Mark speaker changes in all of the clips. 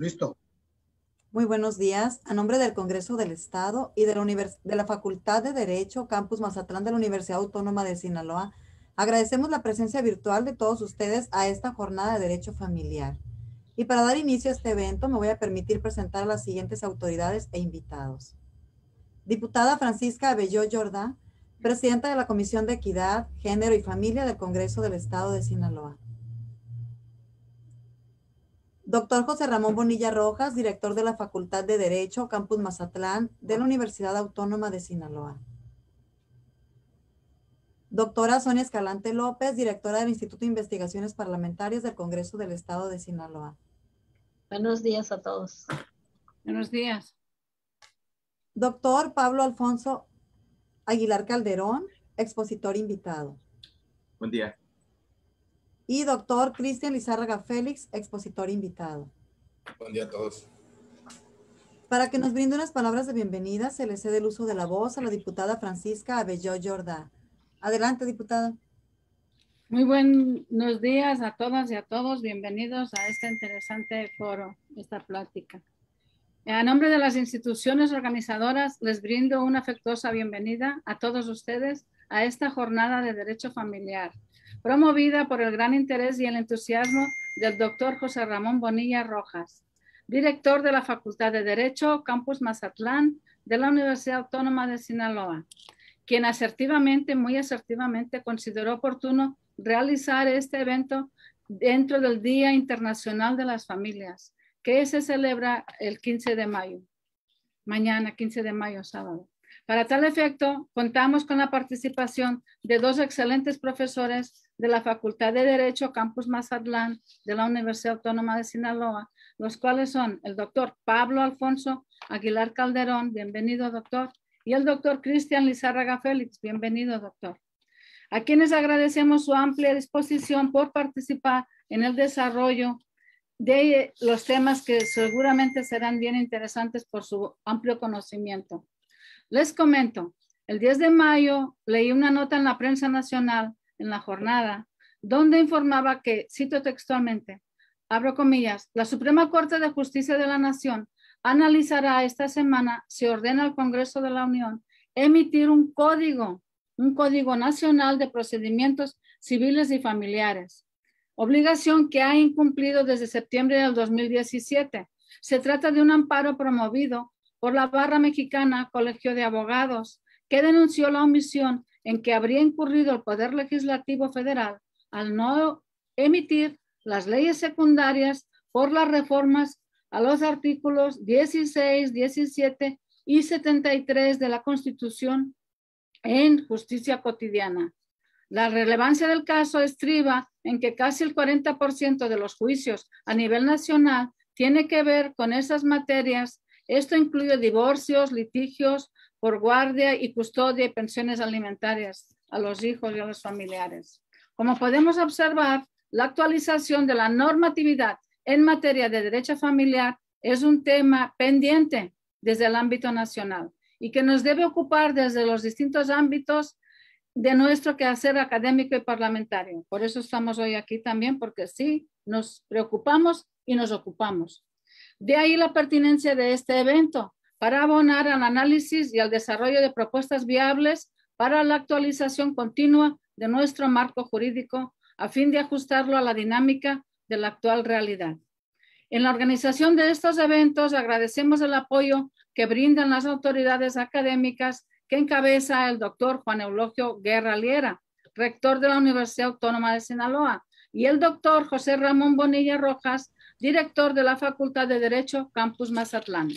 Speaker 1: Listo.
Speaker 2: Muy buenos días. A nombre del Congreso del Estado y de la Facultad de Derecho, Campus Mazatlán de la Universidad Autónoma de Sinaloa, agradecemos la presencia virtual de todos ustedes a esta jornada de Derecho Familiar. Y para dar inicio a este evento, me voy a permitir presentar a las siguientes autoridades e invitados. Diputada Francisca Abelló Jordá, presidenta de la Comisión de Equidad, Género y Familia del Congreso del Estado de Sinaloa. Doctor José Ramón Bonilla Rojas, director de la Facultad de Derecho, Campus Mazatlán, de la Universidad Autónoma de Sinaloa. Doctora Sonia Escalante López, directora del Instituto de Investigaciones Parlamentarias del Congreso del Estado de Sinaloa.
Speaker 3: Buenos días a todos.
Speaker 4: Buenos días.
Speaker 2: Doctor Pablo Alfonso Aguilar Calderón, expositor invitado.
Speaker 5: Buen día.
Speaker 2: Y doctor Cristian Lizárraga Félix, expositor invitado.
Speaker 1: Buen día a todos.
Speaker 2: Para que nos brinde unas palabras de bienvenida, se le cede el uso de la voz a la diputada Francisca Abelló Jordá. Adelante, diputada.
Speaker 4: Muy buenos días a todas y a todos. Bienvenidos a este interesante foro, esta plática. A nombre de las instituciones organizadoras, les brindo una afectuosa bienvenida a todos ustedes a esta jornada de Derecho Familiar, promovida por el gran interés y el entusiasmo del doctor José Ramón Bonilla Rojas, director de la Facultad de Derecho, Campus Mazatlán, de la Universidad Autónoma de Sinaloa, quien muy asertivamente consideró oportuno realizar este evento dentro del Día Internacional de las Familias, que se celebra el 15 de mayo, mañana 15 de mayo, sábado. Para tal efecto, contamos con la participación de dos excelentes profesores de la Facultad de Derecho, Campus Mazatlán, de la Universidad Autónoma de Sinaloa, los cuales son el doctor Pablo Alfonso Aguilar Calderón, bienvenido doctor, y el doctor Cristian Lizárraga Félix, bienvenido doctor. A quienes agradecemos su amplia disposición por participar en el desarrollo de los temas que seguramente serán bien interesantes por su amplio conocimiento. Les comento, el 10 de mayo leí una nota en la prensa nacional, en la jornada, donde informaba que, cito textualmente, abro comillas, la Suprema Corte de Justicia de la Nación analizará esta semana si ordena al Congreso de la Unión emitir un código nacional de procedimientos civiles y familiares, obligación que ha incumplido desde septiembre del 2017. Se trata de un amparo promovido por la Barra Mexicana Colegio de Abogados, que denunció la omisión en que habría incurrido el Poder Legislativo Federal al no emitir las leyes secundarias por las reformas a los artículos 16, 17 y 73 de la Constitución en justicia cotidiana. La relevancia del caso estriba en que casi el 40% de los juicios a nivel nacional tiene que ver con esas materias. Esto incluye divorcios, litigios por guardia y custodia y pensiones alimentarias a los hijos y a los familiares. Como podemos observar, la actualización de la normatividad en materia de derecho familiar es un tema pendiente desde el ámbito nacional y que nos debe ocupar desde los distintos ámbitos de nuestro quehacer académico y parlamentario. Por eso estamos hoy aquí también, porque sí, nos preocupamos y nos ocupamos. De ahí la pertinencia de este evento, para abonar al análisis y al desarrollo de propuestas viables para la actualización continua de nuestro marco jurídico, a fin de ajustarlo a la dinámica de la actual realidad. En la organización de estos eventos agradecemos el apoyo que brindan las autoridades académicas que encabeza el doctor Juan Eulogio Guerra Liera, rector de la Universidad Autónoma de Sinaloa, y el doctor José Ramón Bonilla Rojas, director de la Facultad de Derecho, Campus Mazatlán.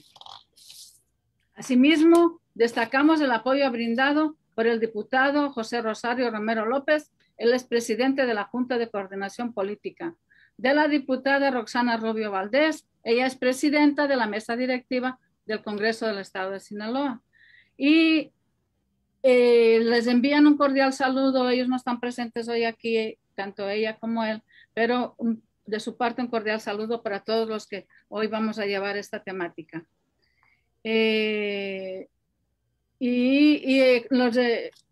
Speaker 4: Asimismo, destacamos el apoyo brindado por el diputado José Rosario Romero López, el expresidente de la Junta de Coordinación Política, de la diputada Roxana Rubio Valdés, ella es presidenta de la mesa directiva del Congreso del Estado de Sinaloa. Y les envían un cordial saludo, ellos no están presentes hoy aquí, tanto ella como él, pero de su parte un cordial saludo para todos los que hoy vamos a llevar esta temática.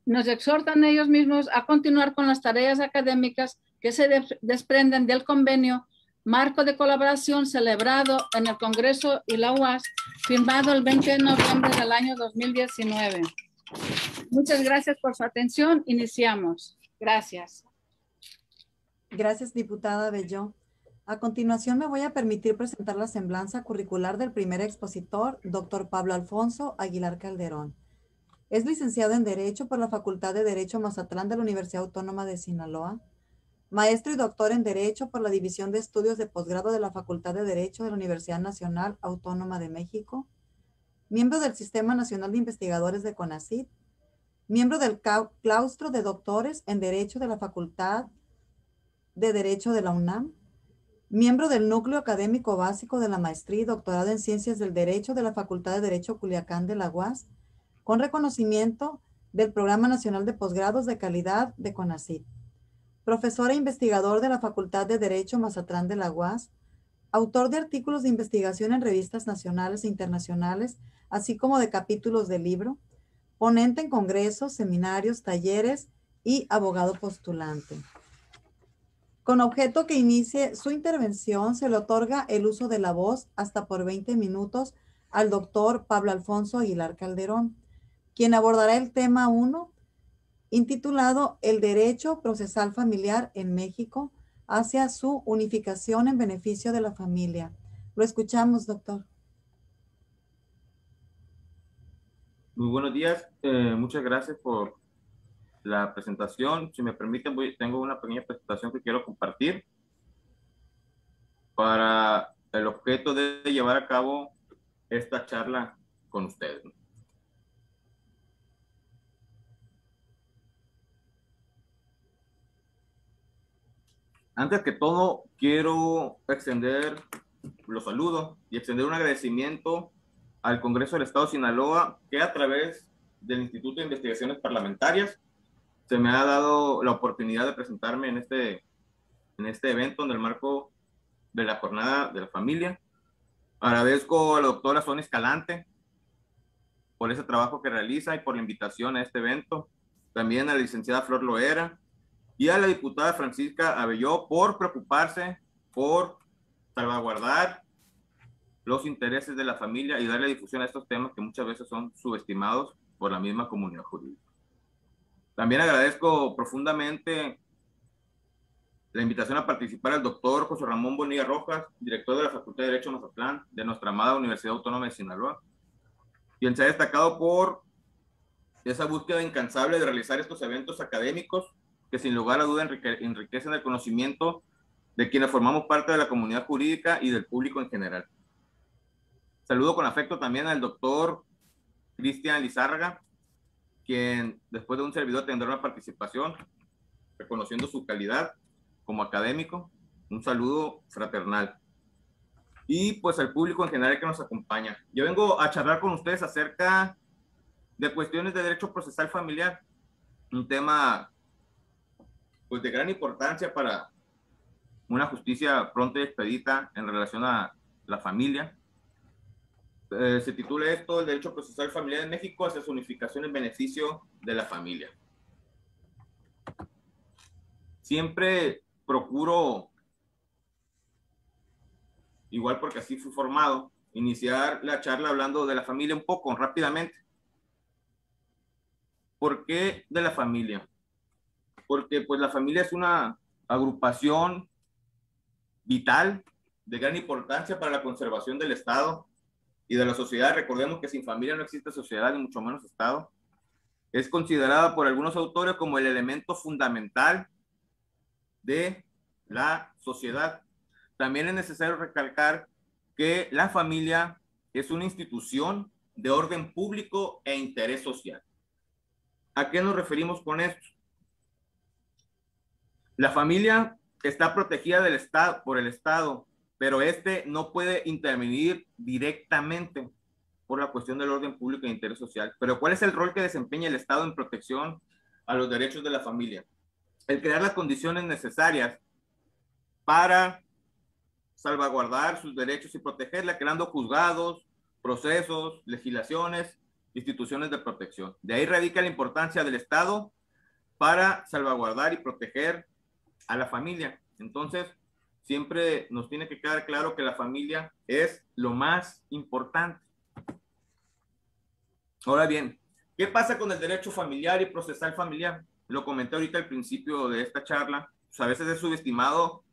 Speaker 4: Nos exhortan ellos mismos a continuar con las tareas académicas que se desprenden del convenio marco de colaboración celebrado en el Congreso y la UAS, firmado el 20 de noviembre del año 2019. Muchas gracias por su atención. Iniciamos. Gracias.
Speaker 2: Gracias, diputada Belló. A continuación me voy a permitir presentar la semblanza curricular del primer expositor, doctor Pablo Alfonso Aguilar Calderón. Es licenciado en Derecho por la Facultad de Derecho Mazatlán de la Universidad Autónoma de Sinaloa, maestro y doctor en Derecho por la División de Estudios de Posgrado de la Facultad de Derecho de la Universidad Nacional Autónoma de México, miembro del Sistema Nacional de Investigadores de CONACYT, miembro del claustro de doctores en Derecho de la Facultad de Derecho de la UNAM, miembro del Núcleo Académico Básico de la Maestría y Doctorado en Ciencias del Derecho de la Facultad de Derecho Culiacán de la UAS, con reconocimiento del Programa Nacional de Posgrados de Calidad de CONACYT. Profesor e investigador de la Facultad de Derecho Mazatlán de la UAS, autor de artículos de investigación en revistas nacionales e internacionales, así como de capítulos de libro, ponente en congresos, seminarios, talleres y abogado postulante. Con objeto que inicie su intervención, se le otorga el uso de la voz hasta por 20 minutos al doctor Pablo Alfonso Aguilar Calderón, quien abordará el tema 1, intitulado El Derecho Procesal Familiar en México hacia su unificación en beneficio de la familia. Lo escuchamos, doctor.
Speaker 1: Muy buenos días. Muchas gracias por la presentación. Si me permiten, tengo una pequeña presentación que quiero compartir para el objeto de llevar a cabo esta charla con ustedes. Antes que todo, quiero extender los saludos y extender un agradecimiento al Congreso del Estado de Sinaloa, que a través del Instituto de Investigaciones Parlamentarias se me ha dado la oportunidad de presentarme en este evento en el marco de la Jornada de la Familia. Agradezco a la doctora Sonia Escalante por ese trabajo que realiza y por la invitación a este evento. También a la licenciada Flor Loera y a la diputada Francisca Abelló por preocuparse por salvaguardar los intereses de la familia y darle difusión a estos temas que muchas veces son subestimados por la misma comunidad jurídica. También agradezco profundamente la invitación a participar al doctor José Ramón Bonilla Rojas, director de la Facultad de Derecho Mazatlán, de nuestra amada Universidad Autónoma de Sinaloa, quien se ha destacado por esa búsqueda incansable de realizar estos eventos académicos que sin lugar a duda enriquecen el conocimiento de quienes formamos parte de la comunidad jurídica y del público en general. Saludo con afecto también al doctor Cristian Lizárraga, quien después de un servidor tendrá una participación, reconociendo su calidad como académico. Un saludo fraternal. Y pues al público en general que nos acompaña. Yo vengo a charlar con ustedes acerca de cuestiones de derecho procesal familiar, un tema pues de gran importancia para una justicia pronta y expedita en relación a la familia. Se titula esto El Derecho Procesal Familiar en México hacia su unificación en beneficio de la familia. Siempre procuro, igual porque así fui formado, iniciar la charla hablando de la familia un poco, rápidamente. ¿Por qué de la familia? Porque pues la familia es una agrupación vital, de gran importancia para la conservación del Estado y de la sociedad. Recordemos que sin familia no existe sociedad, ni mucho menos Estado. Es considerada por algunos autores como el elemento fundamental de la sociedad. También es necesario recalcar que la familia es una institución de orden público e interés social. ¿A qué nos referimos con esto? La familia está protegida del Estado, por el Estado, pero este no puede intervenir directamente por la cuestión del orden público e interés social. Pero ¿cuál es el rol que desempeña el Estado en protección a los derechos de la familia? El crear las condiciones necesarias para salvaguardar sus derechos y protegerla, creando juzgados, procesos, legislaciones, instituciones de protección. De ahí radica la importancia del Estado para salvaguardar y proteger a la familia. Entonces, siempre nos tiene que quedar claro que la familia es lo más importante. Ahora bien, ¿qué pasa con el derecho familiar y procesal familiar? Lo comenté ahorita al principio de esta charla. Pues a veces es subestimado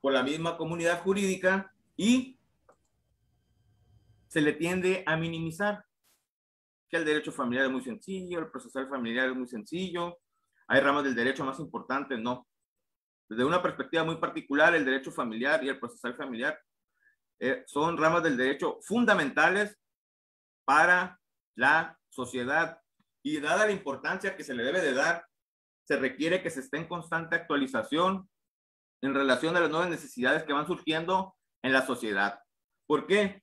Speaker 1: por la misma comunidad jurídica y se le tiende a minimizar que el derecho familiar es muy sencillo, el procesal familiar es muy sencillo, hay ramas del derecho más importantes. No. Desde una perspectiva muy particular, el derecho familiar y el procesal familiar son ramas del derecho fundamentales para la sociedad, y dada la importancia que se le debe de dar, se requiere que se esté en constante actualización en relación a las nuevas necesidades que van surgiendo en la sociedad. ¿Por qué?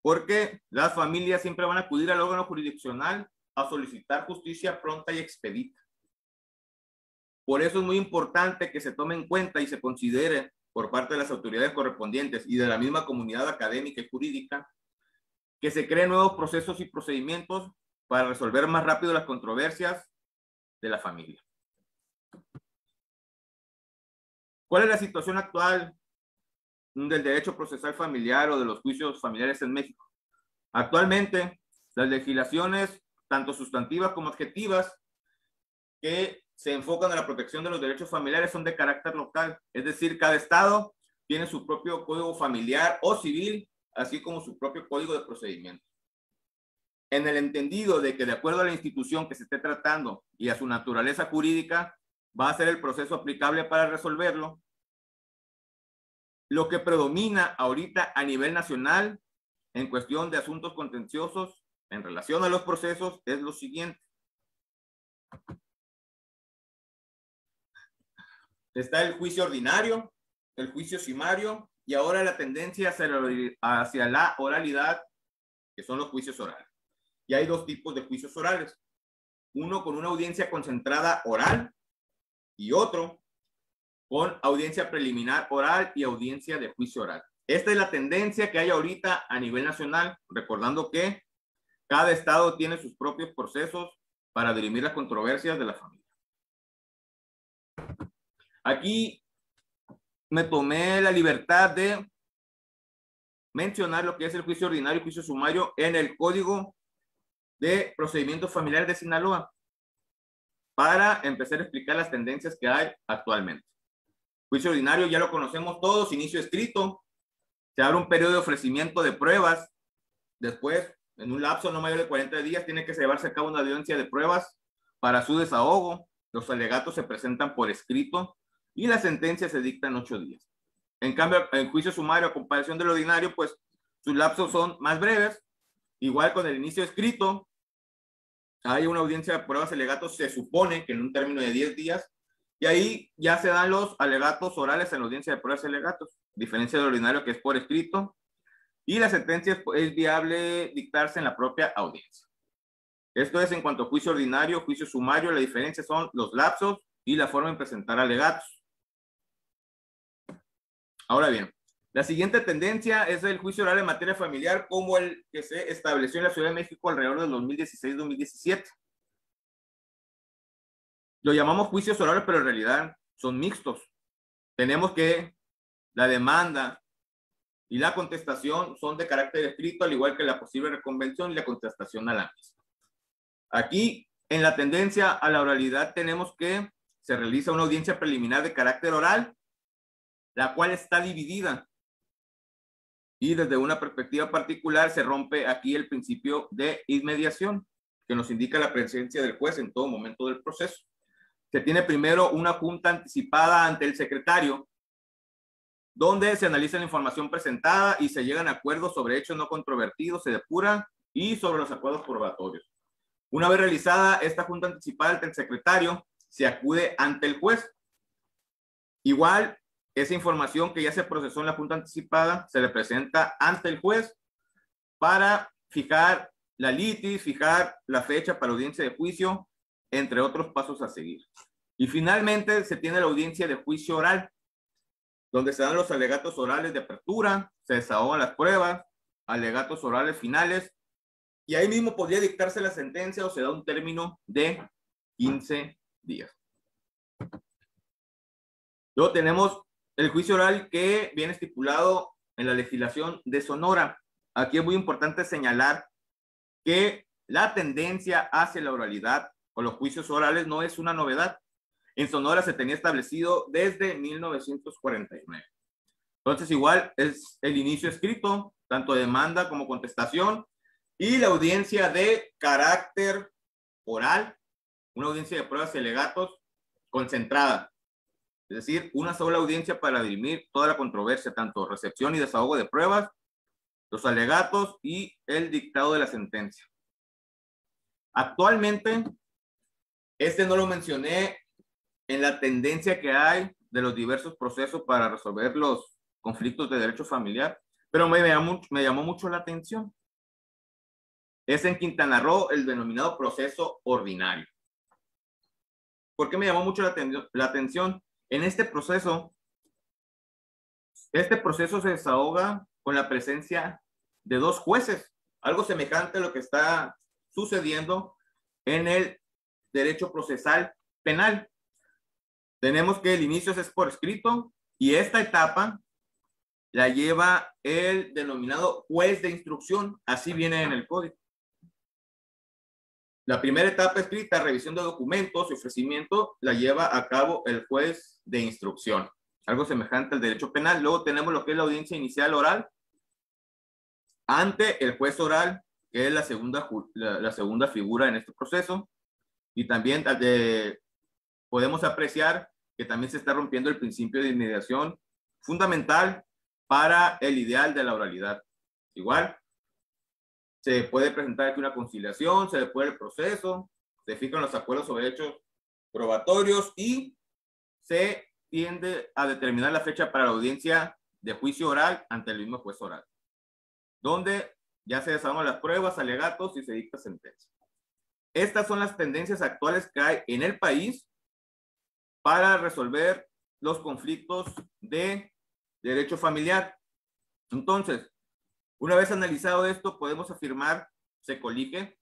Speaker 1: Porque las familias siempre van a acudir al órgano jurisdiccional a solicitar justicia pronta y expedita. Por eso es muy importante que se tome en cuenta y se considere por parte de las autoridades correspondientes y de la misma comunidad académica y jurídica que se creen nuevos procesos y procedimientos para resolver más rápido las controversias de la familia. ¿Cuál es la situación actual del derecho procesal familiar o de los juicios familiares en México? Actualmente, las legislaciones, tanto sustantivas como objetivas, que se enfocan en la protección de los derechos familiares son de carácter local. Es decir, cada estado tiene su propio código familiar o civil, así como su propio código de procedimiento. En el entendido de que de acuerdo a la institución que se esté tratando y a su naturaleza jurídica, va a ser el proceso aplicable para resolverlo. Lo que predomina ahorita a nivel nacional en cuestión de asuntos contenciosos en relación a los procesos es lo siguiente. Está el juicio ordinario, el juicio sumario y ahora la tendencia hacia la oralidad, que son los juicios orales. Y hay dos tipos de juicios orales. Uno con una audiencia concentrada oral y otro con audiencia preliminar oral y audiencia de juicio oral. Esta es la tendencia que hay ahorita a nivel nacional, recordando que cada estado tiene sus propios procesos para dirimir las controversias de la familia. Aquí me tomé la libertad de mencionar lo que es el juicio ordinario y juicio sumario en el Código de Procedimientos Familiares de Sinaloa para empezar a explicar las tendencias que hay actualmente. Juicio ordinario ya lo conocemos todos, inicio escrito, se abre un periodo de ofrecimiento de pruebas, después en un lapso no mayor de 40 días tiene que llevarse a cabo una audiencia de pruebas para su desahogo, los alegatos se presentan por escrito y la sentencia se dicta en 8 días. En cambio, en juicio sumario a comparación del ordinario, pues sus lapsos son más breves. Igual con el inicio escrito, hay una audiencia de pruebas y alegatos, se supone que en un término de 10 días, y ahí ya se dan los alegatos orales en la audiencia de pruebas y alegatos, diferencia del ordinario que es por escrito, y la sentencia es viable dictarse en la propia audiencia. Esto es en cuanto a juicio ordinario, juicio sumario, la diferencia son los lapsos y la forma de presentar alegatos. Ahora bien, la siguiente tendencia es el juicio oral en materia familiar como el que se estableció en la Ciudad de México alrededor del 2016-2017. Lo llamamos juicios orales, pero en realidad son mixtos. Tenemos que la demanda y la contestación son de carácter escrito, al igual que la posible reconvención y la contestación a la misma. Aquí, en la tendencia a la oralidad, tenemos que se realiza una audiencia preliminar de carácter oral, la cual está dividida. Y desde una perspectiva particular se rompe aquí el principio de inmediación, que nos indica la presencia del juez en todo momento del proceso. Se tiene primero una junta anticipada ante el secretario, donde se analiza la información presentada y se llegan a acuerdos sobre hechos no controvertidos, se depura y sobre los acuerdos probatorios. Una vez realizada esta junta anticipada ante el secretario, se acude ante el juez. Igual, esa información que ya se procesó en la junta anticipada se le presenta ante el juez para fijar la litis, fijar la fecha para audiencia de juicio, entre otros pasos a seguir. Y finalmente se tiene la audiencia de juicio oral, donde se dan los alegatos orales de apertura, se desahogan las pruebas, alegatos orales finales, y ahí mismo podría dictarse la sentencia o se da un término de 15 días. Luego tenemos el juicio oral que viene estipulado en la legislación de Sonora. Aquí es muy importante señalar que la tendencia hacia la oralidad o los juicios orales no es una novedad. En Sonora se tenía establecido desde 1949. Entonces, igual es el inicio escrito, tanto demanda como contestación, y la audiencia de carácter oral, una audiencia de pruebas y alegatos concentrada. Es decir, una sola audiencia para dirimir toda la controversia, tanto recepción y desahogo de pruebas, los alegatos y el dictado de la sentencia. Actualmente, no lo mencioné en la tendencia que hay de los diversos procesos para resolver los conflictos de derecho familiar, pero me llamó mucho la atención. Es en Quintana Roo el denominado proceso ordinario. ¿Por qué me llamó mucho la atención? En este proceso se desahoga con la presencia de 2 jueces, algo semejante a lo que está sucediendo en el derecho procesal penal. Tenemos que el inicio es por escrito y esta etapa la lleva el denominado juez de instrucción, así viene en el código. La primera etapa escrita, revisión de documentos y ofrecimiento, la lleva a cabo el juez de instrucción, algo semejante al derecho penal. Luego tenemos lo que es la audiencia inicial oral ante el juez oral, que es la segunda figura en este proceso. Y también podemos apreciar que también se está rompiendo el principio de inmediación fundamental para el ideal de la oralidad. Igual, se puede presentar aquí una conciliación, se depura el proceso, se fijan los acuerdos sobre hechos probatorios y se tiende a determinar la fecha para la audiencia de juicio oral ante el mismo juez oral, donde ya se desahogan las pruebas, alegatos y se dicta sentencia. Estas son las tendencias actuales que hay en el país para resolver los conflictos de derecho familiar. Entonces, una vez analizado esto, podemos afirmar, se colige,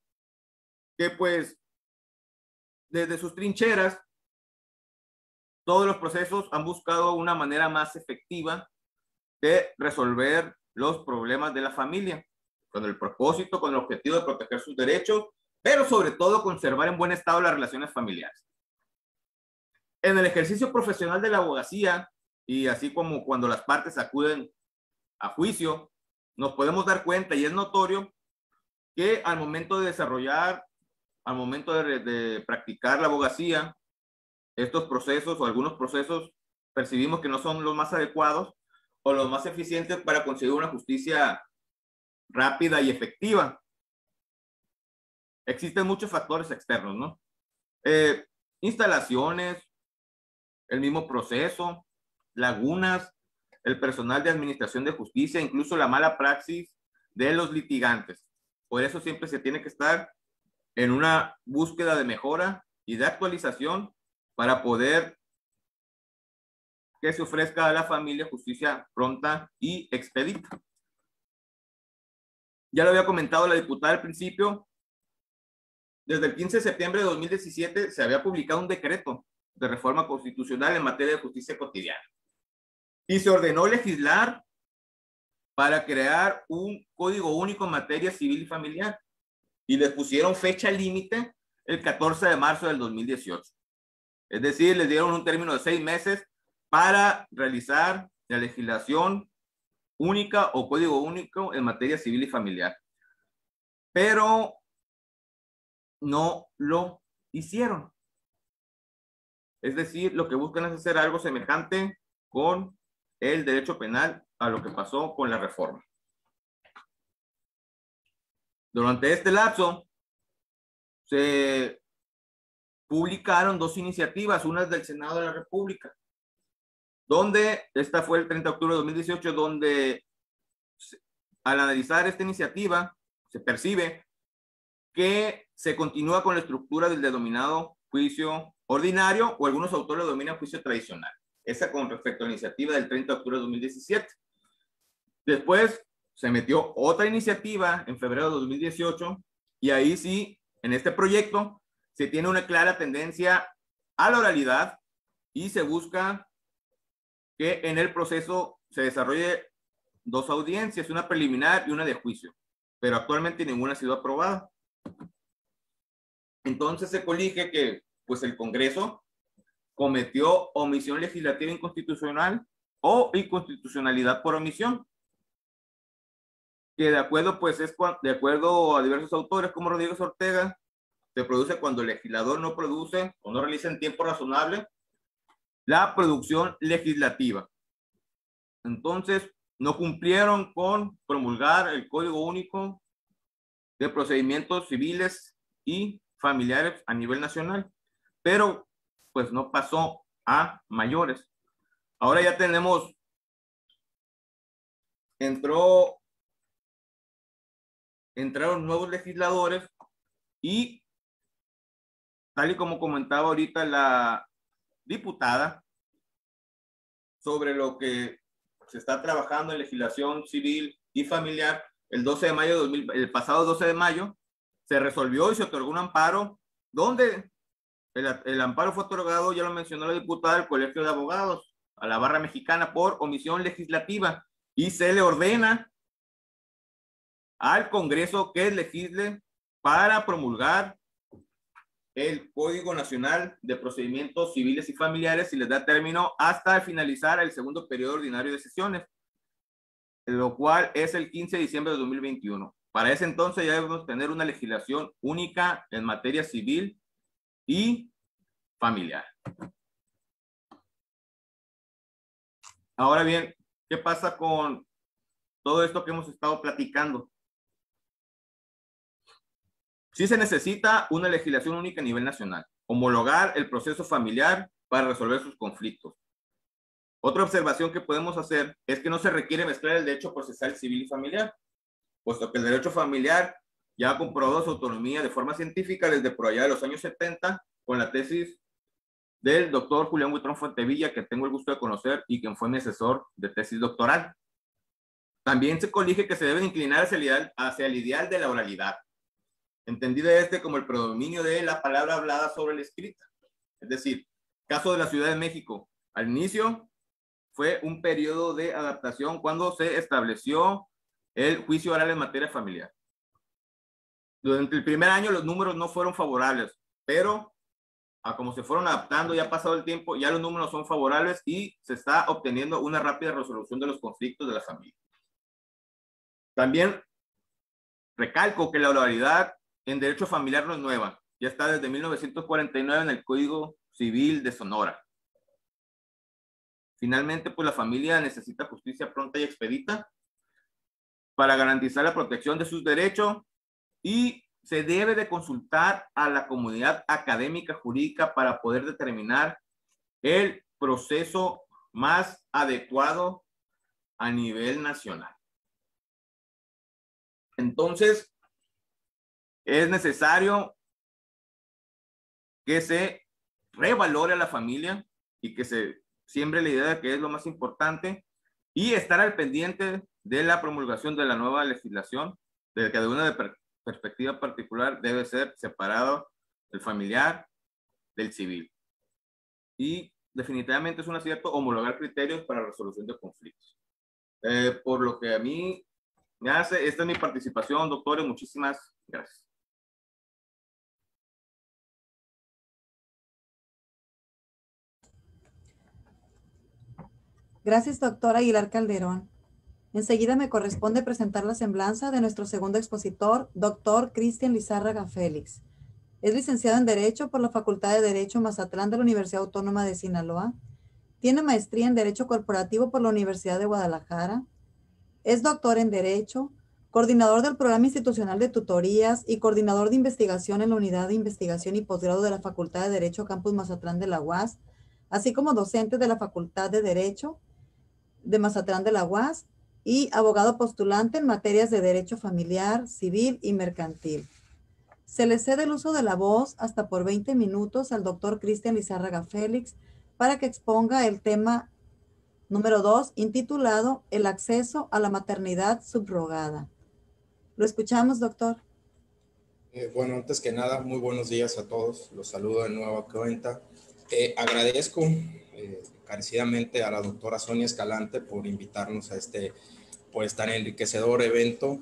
Speaker 1: que pues desde sus trincheras, todos los procesos han buscado una manera más efectiva de resolver los problemas de la familia, con el propósito, con el objetivo de proteger sus derechos, pero sobre todo conservar en buen estado las relaciones familiares. En el ejercicio profesional de la abogacía, y así como cuando las partes acuden a juicio, nos podemos dar cuenta y es notorio que al momento de desarrollar, al momento de practicar la abogacía, estos procesos o algunos procesos percibimos que no son los más adecuados o los más eficientes para conseguir una justicia rápida y efectiva. Existen muchos factores externos, ¿no? Instalaciones, el mismo proceso, lagunas, el personal de administración de justicia, incluso la mala praxis de los litigantes. Por eso siempre se tiene que estar en una búsqueda de mejora y de actualización para poder que se ofrezca a la familia justicia pronta y expedita. Ya lo había comentado la diputada al principio, desde el 15 de septiembre de 2017 se había publicado un decreto de reforma constitucional en materia de justicia cotidiana. Y se ordenó legislar para crear un código único en materia civil y familiar. Y les pusieron fecha límite el 14 de marzo del 2018. Es decir, les dieron un término de 6 meses para realizar la legislación única o código único en materia civil y familiar. Pero no lo hicieron. Es decir, lo que buscan es hacer algo semejante con el derecho penal a lo que pasó con la reforma. Durante este lapso se publicaron 2 iniciativas, una es del Senado de la República, donde esta fue el 30 de octubre de 2018, donde al analizar esta iniciativa se percibe que se continúa con la estructura del denominado juicio ordinario, o algunos autores lo denominan juicio tradicional. Esa con respecto a la iniciativa del 30 de octubre de 2017. Después se metió otra iniciativa en febrero de 2018 y ahí sí, en este proyecto, se tiene una clara tendencia a la oralidad y se busca que en el proceso se desarrolle 2 audiencias, una preliminar y una de juicio, pero actualmente ninguna ha sido aprobada. Entonces se colige que pues el Congreso cometió omisión legislativa inconstitucional o inconstitucionalidad por omisión, que de acuerdo pues de acuerdo a diversos autores como Rodríguez Ortega, se produce cuando el legislador no produce o no realiza en tiempo razonable la producción legislativa. Entonces, no cumplieron con promulgar el Código Único de Procedimientos Civiles y Familiares a nivel nacional, pero pues no pasó a mayores. Ahora ya tenemos, entraron nuevos legisladores y tal y como comentaba ahorita la diputada sobre lo que se está trabajando en legislación civil y familiar, el pasado 12 de mayo se resolvió y se otorgó un amparo donde el amparo fue otorgado, ya lo mencionó la diputada, al Colegio de Abogados, a la Barra Mexicana por omisión legislativa, y se le ordena al Congreso que legisle para promulgar el Código Nacional de Procedimientos Civiles y Familiares y les da término hasta finalizar el segundo periodo ordinario de sesiones, lo cual es el 15 de diciembre de 2021. Para ese entonces ya debemos tener una legislación única en materia civil y familiar. Ahora bien, ¿qué pasa con todo esto que hemos estado platicando? Sí se necesita una legislación única a nivel nacional, homologar el proceso familiar para resolver sus conflictos. Otra observación que podemos hacer es que no se requiere mezclar el derecho procesal civil y familiar, puesto que el derecho familiar ya ha comprobado su autonomía de forma científica desde por allá de los años 70 con la tesis del doctor Julián Huitrón Fuentevilla, que tengo el gusto de conocer y quien fue mi asesor de tesis doctoral. También se colige que se debe inclinar hacia el ideal de la oralidad, entendido como el predominio de la palabra hablada sobre la escrita. Es decir, caso de la Ciudad de México, al inicio fue un periodo de adaptación cuando se estableció el juicio oral en materia familiar. Durante el primer año los números no fueron favorables, pero a como se fueron adaptando, ya ha pasado el tiempo, ya los números son favorables y se está obteniendo una rápida resolución de los conflictos de la familia. También recalco que la oralidad en derecho familiar no es nueva, ya está desde 1949 en el Código Civil de Sonora. Finalmente, pues la familia necesita justicia pronta y expedita para garantizar la protección de sus derechos y se debe de consultar a la comunidad académica jurídica para poder determinar el proceso más adecuado a nivel nacional. Entonces, es necesario que se revalore a la familia y que se siembre la idea de que es lo más importante y estar al pendiente de la promulgación de la nueva legislación, de que de una perspectiva particular debe ser separado el familiar del civil. Y definitivamente es un acierto homologar criterios para la resolución de conflictos. Por lo que a mí me hace, esta es mi participación, doctores, muchísimas gracias.
Speaker 2: Gracias, doctor Aguilar Calderón. Enseguida me corresponde presentar la semblanza de nuestro segundo expositor, doctor Cristian Lizárraga Félix. Es licenciado en Derecho por la Facultad de Derecho Mazatlán de la Universidad Autónoma de Sinaloa. Tiene maestría en Derecho Corporativo por la Universidad de Guadalajara. Es doctor en Derecho, coordinador del Programa Institucional de Tutorías y coordinador de investigación en la Unidad de Investigación y Posgrado de la Facultad de Derecho Campus Mazatlán de la UAS, así como docente de la Facultad de Derecho de Mazatlán de la UAS y abogado postulante en materias de derecho familiar, civil y mercantil. Se le cede el uso de la voz hasta por 20 minutos al doctor Cristian Lizárraga Félix para que exponga el tema número 2, intitulado El acceso a la maternidad subrogada. Lo escuchamos, doctor.
Speaker 5: Bueno, antes que nada, muy buenos días a todos. Los saludo de nueva cuenta. Agradezco encarecidamente a la doctora Sonia Escalante por invitarnos a por este enriquecedor evento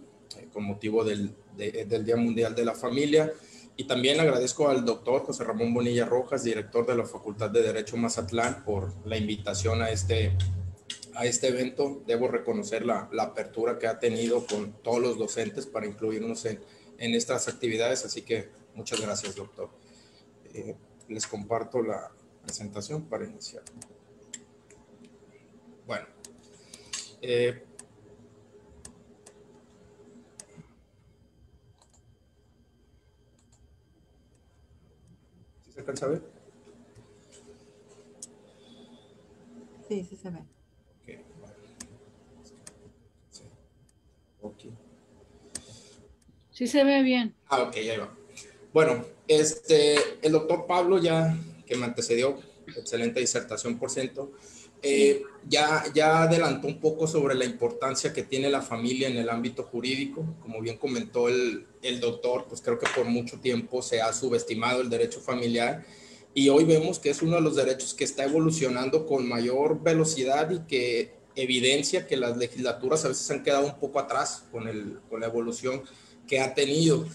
Speaker 5: con motivo del Día Mundial de la Familia. Y también agradezco al doctor José Ramón Bonilla Rojas, director de la Facultad de Derecho Mazatlán, por la invitación a este evento. Debo reconocer la apertura que ha tenido con todos los docentes para incluirnos en estas actividades, así que muchas gracias, doctor. Les comparto la presentación para iniciar. Bueno, ¿sí se alcanza a ver?
Speaker 2: Sí, sí se ve.
Speaker 5: Okay, bueno. Sí. Okay.
Speaker 4: Sí se ve bien.
Speaker 5: Ok, ahí va. Bueno, el doctor Pablo ya, que me antecedió, excelente disertación por ciento, ya adelantó un poco sobre la importancia que tiene la familia en el ámbito jurídico. Como bien comentó el doctor, pues creo que por mucho tiempo se ha subestimado el derecho familiar y hoy vemos que es uno de los derechos que está evolucionando con mayor velocidad y que evidencia que las legislaturas a veces han quedado un poco atrás con la evolución que ha tenido.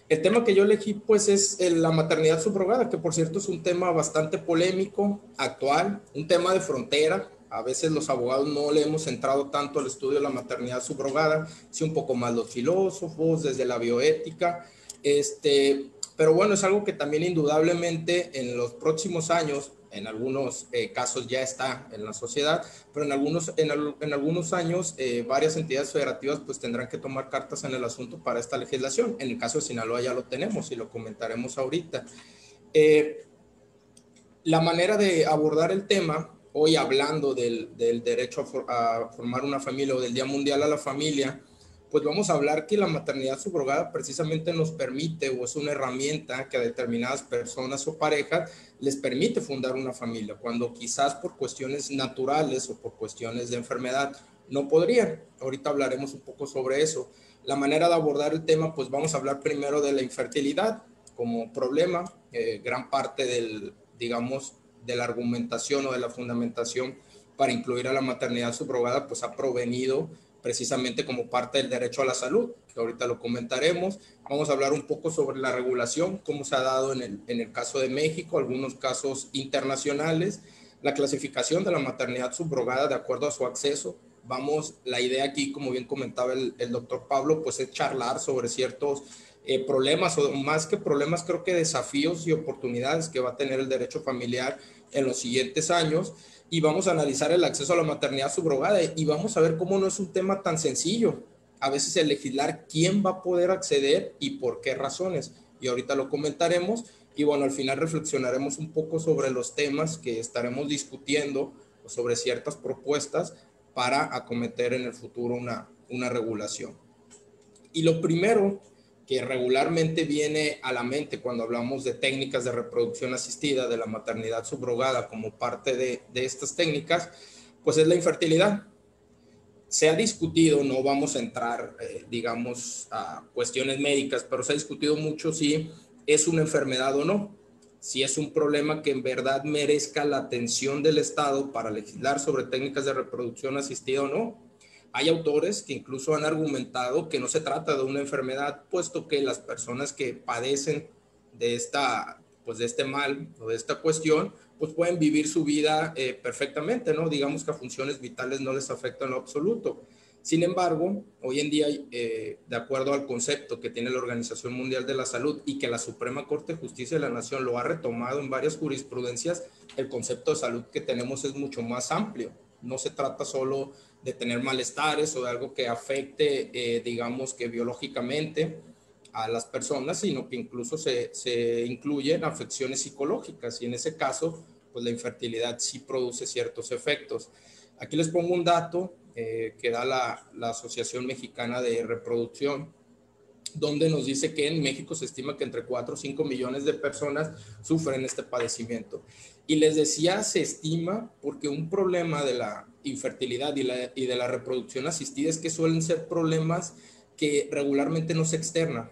Speaker 5: El tema que yo elegí pues es la maternidad subrogada, que por cierto es un tema bastante polémico, actual, un tema de frontera. A veces los abogados no le hemos entrado tanto al estudio de la maternidad subrogada, sí un poco más los filósofos, desde la bioética, pero bueno, es algo que también indudablemente en los próximos años, en algunos casos ya está en la sociedad, pero en algunos años varias entidades federativas pues tendrán que tomar cartas en el asunto para esta legislación. En el caso de Sinaloa ya lo tenemos y lo comentaremos ahorita. La manera de abordar el tema, hoy hablando del derecho a formar una familia o del Día Mundial a la Familia, pues vamos a hablar que la maternidad subrogada precisamente nos permite o es una herramienta que a determinadas personas o parejas les permite fundar una familia, cuando quizás por cuestiones naturales o por cuestiones de enfermedad no podrían. Ahorita hablaremos un poco sobre eso. La manera de abordar el tema, pues vamos a hablar primero de la infertilidad como problema. Gran parte digamos, de la argumentación o de la fundamentación para incluir a la maternidad subrogada, pues ha provenido precisamente como parte del derecho a la salud, que ahorita lo comentaremos. Vamos a hablar un poco sobre la regulación, cómo se ha dado en el caso de México, algunos casos internacionales, la clasificación de la maternidad subrogada de acuerdo a su acceso. La idea aquí, como bien comentaba el doctor Pablo, pues es charlar sobre ciertos problemas, o más que problemas, creo que desafíos y oportunidades que va a tener el derecho familiar en los siguientes años. Y vamos a analizar el acceso a la maternidad subrogada y vamos a ver cómo no es un tema tan sencillo. A veces el legislar quién va a poder acceder y por qué razones. Y ahorita lo comentaremos. Y bueno, al final reflexionaremos un poco sobre los temas que estaremos discutiendo o sobre ciertas propuestas para acometer en el futuro una regulación. Y lo primero que regularmente viene a la mente cuando hablamos de técnicas de reproducción asistida, de la maternidad subrogada como parte de estas técnicas, pues es la infertilidad. Se ha discutido, no vamos a entrar, digamos, a cuestiones médicas, pero se ha discutido mucho si es una enfermedad o no, si es un problema que en verdad merezca la atención del Estado para legislar sobre técnicas de reproducción asistida o no. Hay autores que incluso han argumentado que no se trata de una enfermedad, puesto que las personas que padecen de este mal o de esta cuestión, pues pueden vivir su vida perfectamente, ¿no? Digamos que a funciones vitales no les afecta en lo absoluto. Sin embargo, hoy en día, de acuerdo al concepto que tiene la Organización Mundial de la Salud y que la Suprema Corte de Justicia de la Nación lo ha retomado en varias jurisprudencias, el concepto de salud que tenemos es mucho más amplio. No se trata solo de tener malestares o de algo que afecte, digamos que biológicamente a las personas, sino que incluso se incluyen afecciones psicológicas y en ese caso, pues la infertilidad sí produce ciertos efectos. Aquí les pongo un dato que da la Asociación Mexicana de Reproducción, donde nos dice que en México se estima que entre 4 o 5 millones de personas sufren este padecimiento. Y les decía, se estima porque un problema de la infertilidad y de la reproducción asistida es que suelen ser problemas que regularmente no se externan.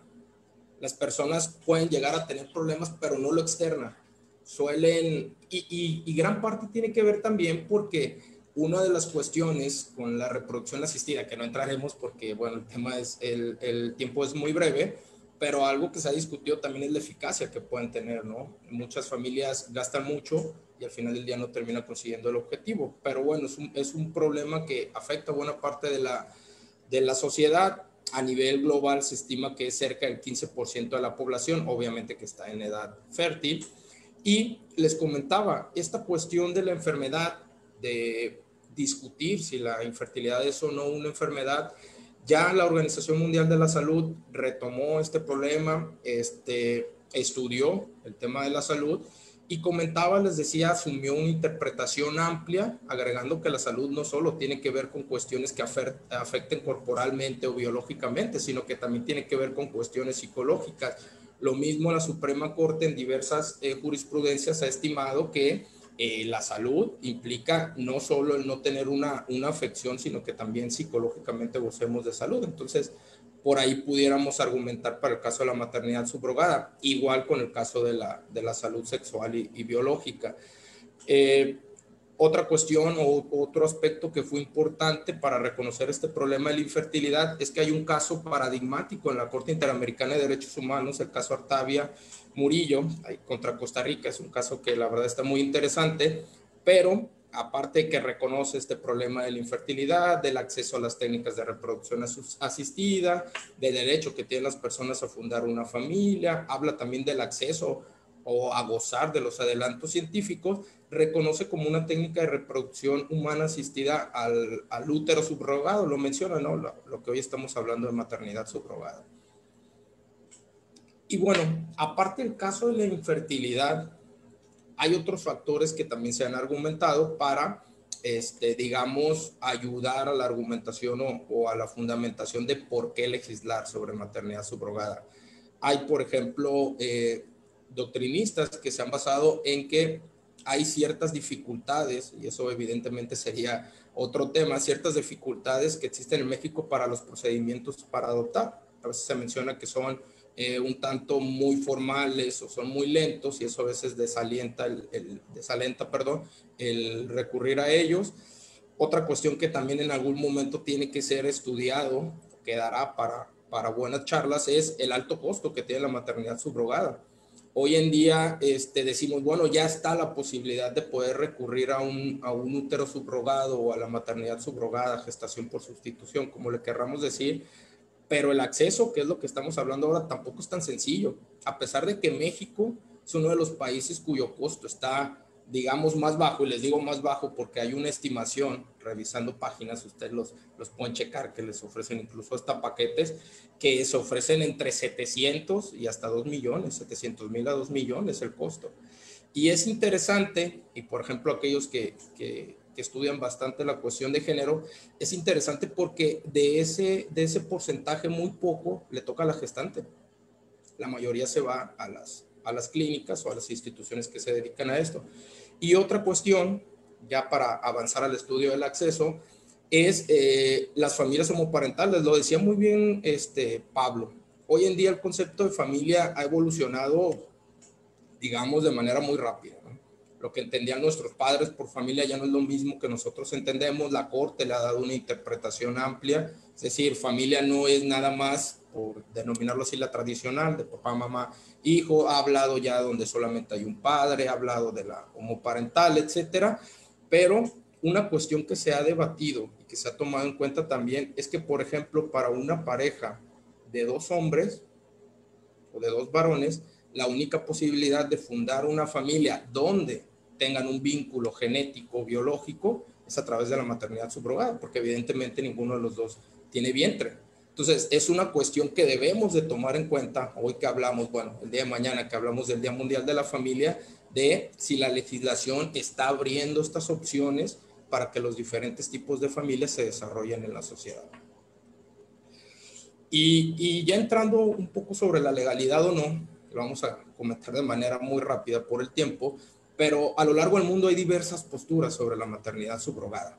Speaker 5: Las personas pueden llegar a tener problemas, pero no lo externan. suelen, y gran parte tiene que ver también porque una de las cuestiones con la reproducción asistida, que no entraremos porque, bueno, el tema es, el tiempo es muy breve, pero algo que se ha discutido también es la eficacia que pueden tener, ¿no? Muchas familias gastan mucho y al final del día no termina consiguiendo el objetivo, pero bueno, es un problema que afecta a buena parte de la sociedad. A nivel global se estima que es cerca del 15% de la población, obviamente que está en edad fértil. Y les comentaba, esta cuestión de la enfermedad, de discutir si la infertilidad es o no una enfermedad, ya la Organización Mundial de la Salud retomó este problema, estudió el tema de la salud y comentaba, les decía, asumió una interpretación amplia, agregando que la salud no solo tiene que ver con cuestiones que afecten corporalmente o biológicamente, sino que también tiene que ver con cuestiones psicológicas. Lo mismo la Suprema Corte en diversas jurisprudencias ha estimado que la salud implica no solo el no tener una afección, sino que también psicológicamente gocemos de salud. Entonces, por ahí pudiéramos argumentar para el caso de la maternidad subrogada, igual con el caso de la salud sexual y biológica. Otra cuestión o otro aspecto que fue importante para reconocer este problema de la infertilidad es que hay un caso paradigmático en la Corte Interamericana de Derechos Humanos, el caso Artavia Murillo contra Costa Rica. Es un caso que la verdad está muy interesante, pero aparte de que reconoce este problema de la infertilidad, del acceso a las técnicas de reproducción asistida, del derecho que tienen las personas a fundar una familia, habla también del acceso o a gozar de los adelantos científicos, reconoce como una técnica de reproducción humana asistida al útero subrogado, lo menciona, ¿no? Lo que hoy estamos hablando de maternidad subrogada. Y bueno, aparte del caso de la infertilidad, hay otros factores que también se han argumentado para, digamos, ayudar a la argumentación o a la fundamentación de por qué legislar sobre maternidad subrogada. Hay, por ejemplo, doctrinistas que se han basado en que hay ciertas dificultades, y eso evidentemente sería otro tema, ciertas dificultades que existen en México para los procedimientos para adoptar. A veces se menciona que son un tanto muy formales o son muy lentos y eso a veces desalenta el recurrir a ellos. Otra cuestión que también en algún momento tiene que ser estudiado, quedará para buenas charlas, es el alto costo que tiene la maternidad subrogada. Hoy en día decimos, bueno, ya está la posibilidad de poder recurrir a un útero subrogado o a la maternidad subrogada, gestación por sustitución, como le querramos decir, pero el acceso, que es lo que estamos hablando ahora, tampoco es tan sencillo. A pesar de que México es uno de los países cuyo costo está, digamos, más bajo, y les digo más bajo porque hay una estimación, revisando páginas, ustedes los pueden checar, que les ofrecen incluso hasta paquetes que se ofrecen entre 700 y hasta 2 millones, 700,000 a 2 millones el costo. Y es interesante, y por ejemplo aquellos que estudian bastante la cuestión de género, es interesante porque de ese porcentaje muy poco le toca a la gestante. La mayoría se va a las clínicas o a las instituciones que se dedican a esto. Y otra cuestión, ya para avanzar al estudio del acceso, es las familias homoparentales. Lo decía muy bien Pablo. Hoy en día el concepto de familia ha evolucionado, digamos, de manera muy rápida, ¿no? Lo que entendían nuestros padres por familia ya no es lo mismo que nosotros entendemos. La Corte le ha dado una interpretación amplia, es decir, familia no es nada más, por denominarlo así, la tradicional, de papá, mamá, hijo. Ha hablado ya donde solamente hay un padre, ha hablado de la homoparental, etcétera. Pero una cuestión que se ha debatido y que se ha tomado en cuenta también es que, por ejemplo, para una pareja de 2 hombres o de 2 varones, la única posibilidad de fundar una familia donde tengan un vínculo genético, biológico, es a través de la maternidad subrogada, porque evidentemente ninguno de los dos tiene vientre. Entonces, es una cuestión que debemos de tomar en cuenta hoy que hablamos, bueno, el día de mañana que hablamos del Día Mundial de la Familia, de si la legislación está abriendo estas opciones para que los diferentes tipos de familias se desarrollen en la sociedad. Y ya entrando un poco sobre la legalidad o no, lo vamos a comentar de manera muy rápida por el tiempo, pero a lo largo del mundo hay diversas posturas sobre la maternidad subrogada.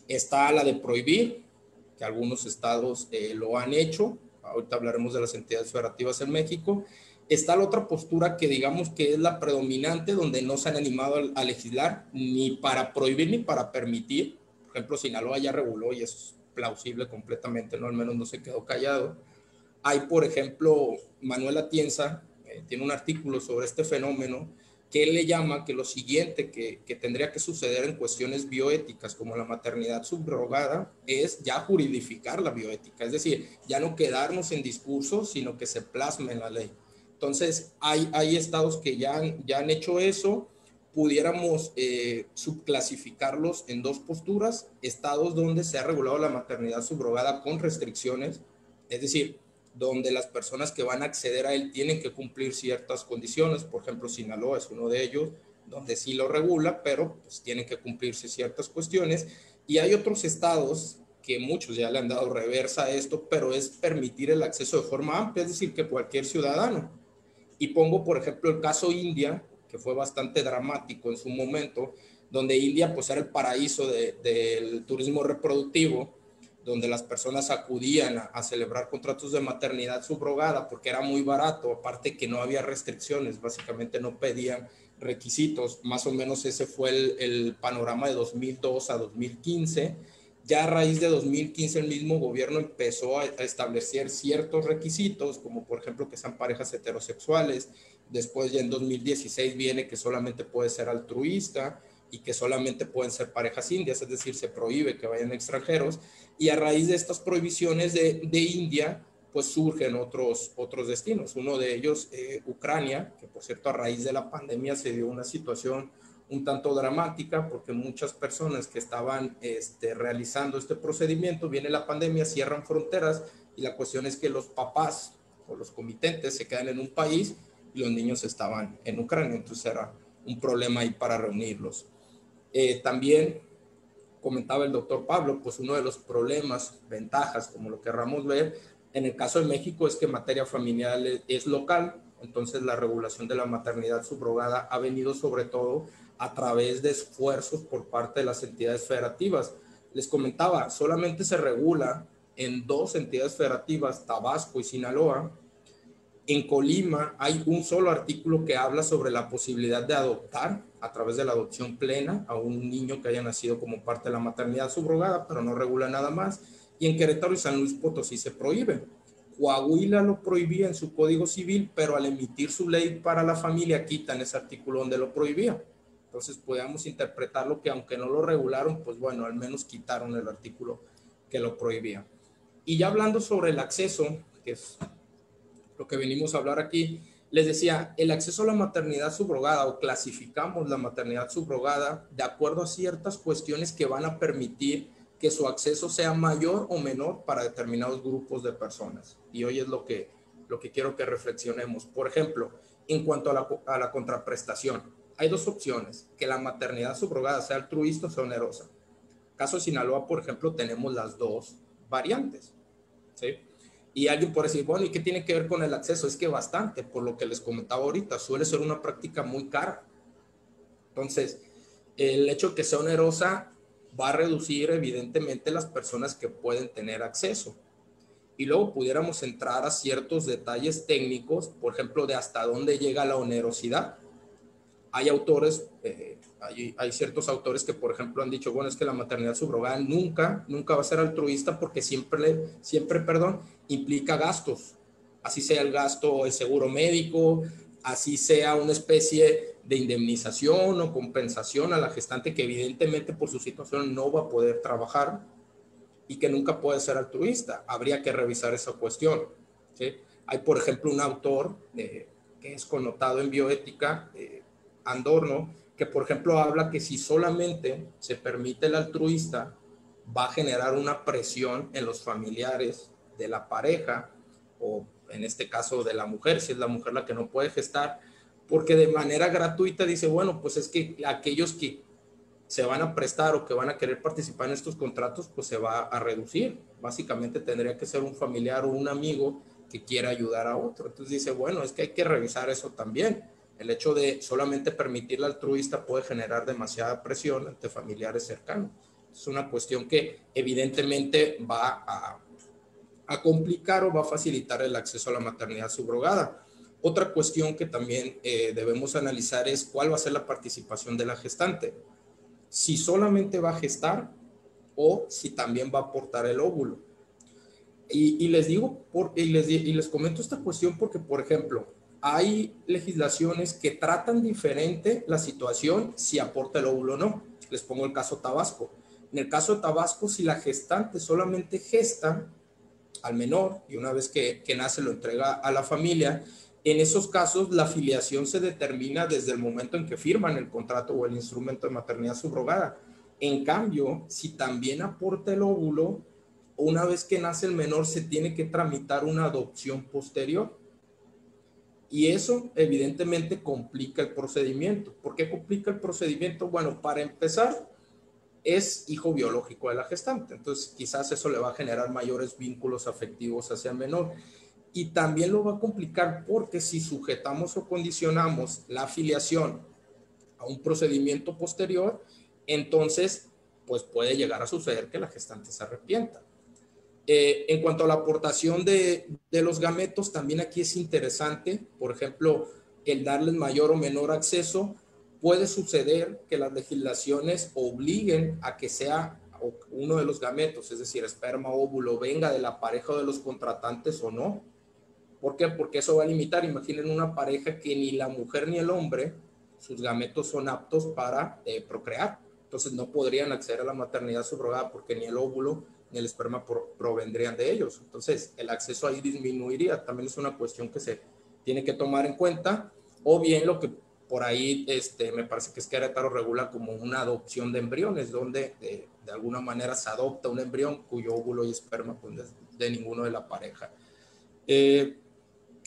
Speaker 5: Está la de prohibir, que algunos estados lo han hecho. Ahorita hablaremos de las entidades federativas en México. Está la otra postura que digamos que es la predominante, donde no se han animado a legislar ni para prohibir ni para permitir. Por ejemplo, Sinaloa ya reguló y es plausible completamente, ¿no? Al menos no se quedó callado. Hay, por ejemplo, Manuel Atienza, tiene un artículo sobre este fenómeno, que él le llama que lo siguiente que tendría que suceder en cuestiones bioéticas como la maternidad subrogada es ya juridificar la bioética, es decir, ya no quedarnos en discursos, sino que se plasme en la ley. Entonces, hay estados que ya han hecho eso. Pudiéramos subclasificarlos en dos posturas: estados donde se ha regulado la maternidad subrogada con restricciones, es decir, donde las personas que van a acceder a él tienen que cumplir ciertas condiciones. Por ejemplo, Sinaloa es uno de ellos, donde sí lo regula, pero pues tienen que cumplirse ciertas cuestiones. Y hay otros estados que muchos ya le han dado reversa a esto, pero es permitir el acceso de forma amplia, es decir, que cualquier ciudadano. Y pongo, por ejemplo, el caso India, que fue bastante dramático en su momento, donde India pues era el paraíso del turismo reproductivo, donde las personas acudían a celebrar contratos de maternidad subrogada porque era muy barato, aparte que no había restricciones, básicamente no pedían requisitos. Más o menos ese fue el panorama de 2002 a 2015. Ya a raíz de 2015 el mismo gobierno empezó a establecer ciertos requisitos, como por ejemplo que sean parejas heterosexuales. Después ya en 2016 viene que solamente puede ser altruista y que solamente pueden ser parejas indias, es decir, se prohíbe que vayan extranjeros. Y a raíz de estas prohibiciones de India, pues surgen otros destinos. Uno de ellos, Ucrania, que por cierto a raíz de la pandemia se dio una situación un tanto dramática, porque muchas personas que estaban realizando este procedimiento, viene la pandemia, cierran fronteras, y la cuestión es que los papás o los comitentes se quedan en un país y los niños estaban en Ucrania, entonces era un problema ahí para reunirlos. También comentaba el doctor Pablo, pues uno de los problemas, ventajas, como lo querramos ver, en el caso de México es que materia familiar es local, entonces la regulación de la maternidad subrogada ha venido sobre todo a través de esfuerzos por parte de las entidades federativas. Les comentaba, solamente se regula en dos entidades federativas, Tabasco y Sinaloa. En Colima hay un solo artículo que habla sobre la posibilidad de adoptar a través de la adopción plena a un niño que haya nacido como parte de la maternidad subrogada, pero no regula nada más. Y en Querétaro y San Luis Potosí se prohíbe. Coahuila lo prohibía en su Código Civil, pero al emitir su ley para la familia quitan ese artículo donde lo prohibía. Entonces podíamos interpretarlo que aunque no lo regularon, pues bueno, al menos quitaron el artículo que lo prohibía. Y ya hablando sobre el acceso, que es lo que venimos a hablar aquí, les decía, el acceso a la maternidad subrogada, o clasificamos la maternidad subrogada de acuerdo a ciertas cuestiones que van a permitir que su acceso sea mayor o menor para determinados grupos de personas. Y hoy es lo que quiero que reflexionemos. Por ejemplo, en cuanto a la contraprestación, hay dos opciones: que la maternidad subrogada sea altruista o sea onerosa. Caso de Sinaloa, por ejemplo, tenemos las dos variantes, ¿sí? Y alguien puede decir, bueno, ¿y qué tiene que ver con el acceso? Es que bastante, por lo que les comentaba ahorita, suele ser una práctica muy cara. Entonces, el hecho de que sea onerosa va a reducir evidentemente las personas que pueden tener acceso. Y luego pudiéramos entrar a ciertos detalles técnicos, por ejemplo, de hasta dónde llega la onerosidad. Hay autores, hay ciertos autores que, por ejemplo, han dicho, bueno, es que la maternidad subrogada nunca va a ser altruista porque siempre implica gastos. Así sea el gasto de seguro médico, así sea una especie de indemnización o compensación a la gestante que evidentemente por su situación no va a poder trabajar y que nunca puede ser altruista. Habría que revisar esa cuestión, ¿sí? Hay, por ejemplo, un autor que es connotado en bioética, Andorno, que por ejemplo habla que si solamente se permite el altruista, va a generar una presión en los familiares de la pareja, o en este caso de la mujer, si es la mujer la que no puede gestar, porque de manera gratuita dice, bueno, pues es que aquellos que se van a prestar o que van a querer participar en estos contratos, pues se va a reducir. Básicamente tendría que ser un familiar o un amigo que quiera ayudar a otro. Entonces dice, bueno, es que hay que revisar eso también. El hecho de solamente permitir al altruista puede generar demasiada presión ante familiares cercanos. Es una cuestión que evidentemente va a complicar o va a facilitar el acceso a la maternidad subrogada. Otra cuestión que también debemos analizar es cuál va a ser la participación de la gestante. Si solamente va a gestar o si también va a aportar el óvulo. Y les digo, y les comento esta cuestión porque, por ejemplo, hay legislaciones que tratan diferente la situación si aporta el óvulo o no. Les pongo el caso Tabasco. En el caso de Tabasco, si la gestante solamente gesta al menor y una vez que nace lo entrega a la familia, en esos casos la filiación se determina desde el momento en que firman el contrato o el instrumento de maternidad subrogada. En cambio, si también aporta el óvulo, una vez que nace el menor se tiene que tramitar una adopción posterior. Y eso evidentemente complica el procedimiento. ¿Por qué complica el procedimiento? Bueno, para empezar, es hijo biológico de la gestante. Entonces, quizás eso le va a generar mayores vínculos afectivos hacia el menor. Y también lo va a complicar porque si sujetamos o condicionamos la filiación a un procedimiento posterior, entonces, pues puede llegar a suceder que la gestante se arrepienta. En cuanto a la aportación de los gametos, también aquí es interesante, por ejemplo, el darles mayor o menor acceso. Puede suceder que las legislaciones obliguen a que sea uno de los gametos, es decir, esperma o óvulo, venga de la pareja de los contratantes o no. ¿Por qué? Porque eso va a limitar. Imaginen una pareja que ni la mujer ni el hombre, sus gametos son aptos para procrear. Entonces no podrían acceder a la maternidad subrogada porque ni el óvulo ni el esperma provendrían de ellos. Entonces el acceso ahí disminuiría. También es una cuestión que se tiene que tomar en cuenta. O bien lo que por ahí me parece que es Querétaro regula como una adopción de embriones, donde de alguna manera se adopta un embrión cuyo óvulo y esperma pues, de ninguno de la pareja.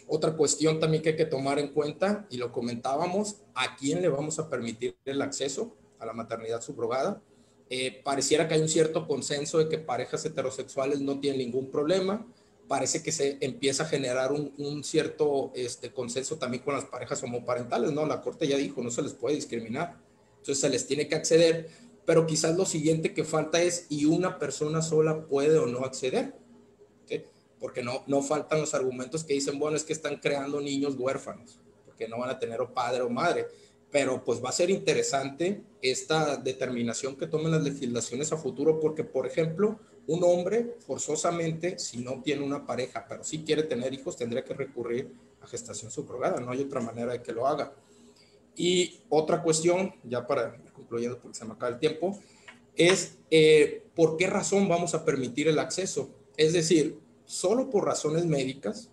Speaker 5: Otra cuestión también que hay que tomar en cuenta, y lo comentábamos, ¿a quién le vamos a permitir el acceso a la maternidad subrogada? Pareciera que hay un cierto consenso de que parejas heterosexuales no tienen ningún problema. Parece que se empieza a generar un cierto consenso también con las parejas homoparentales, ¿no? La Corte ya dijo, no se les puede discriminar. Entonces se les tiene que acceder, pero quizás lo siguiente que falta es, ¿y una persona sola puede o no acceder? ¿Okay? Porque no faltan los argumentos que dicen, bueno, es que están creando niños huérfanos, porque no van a tener o padre o madre. Pero pues va a ser interesante esta determinación que tomen las legislaciones a futuro, porque, por ejemplo, un hombre forzosamente, si no tiene una pareja, pero sí quiere tener hijos, tendría que recurrir a gestación subrogada. No hay otra manera de que lo haga. Y otra cuestión, ya para ir concluyendo porque se me acaba el tiempo, es ¿por qué razón vamos a permitir el acceso? Es decir, solo por razones médicas,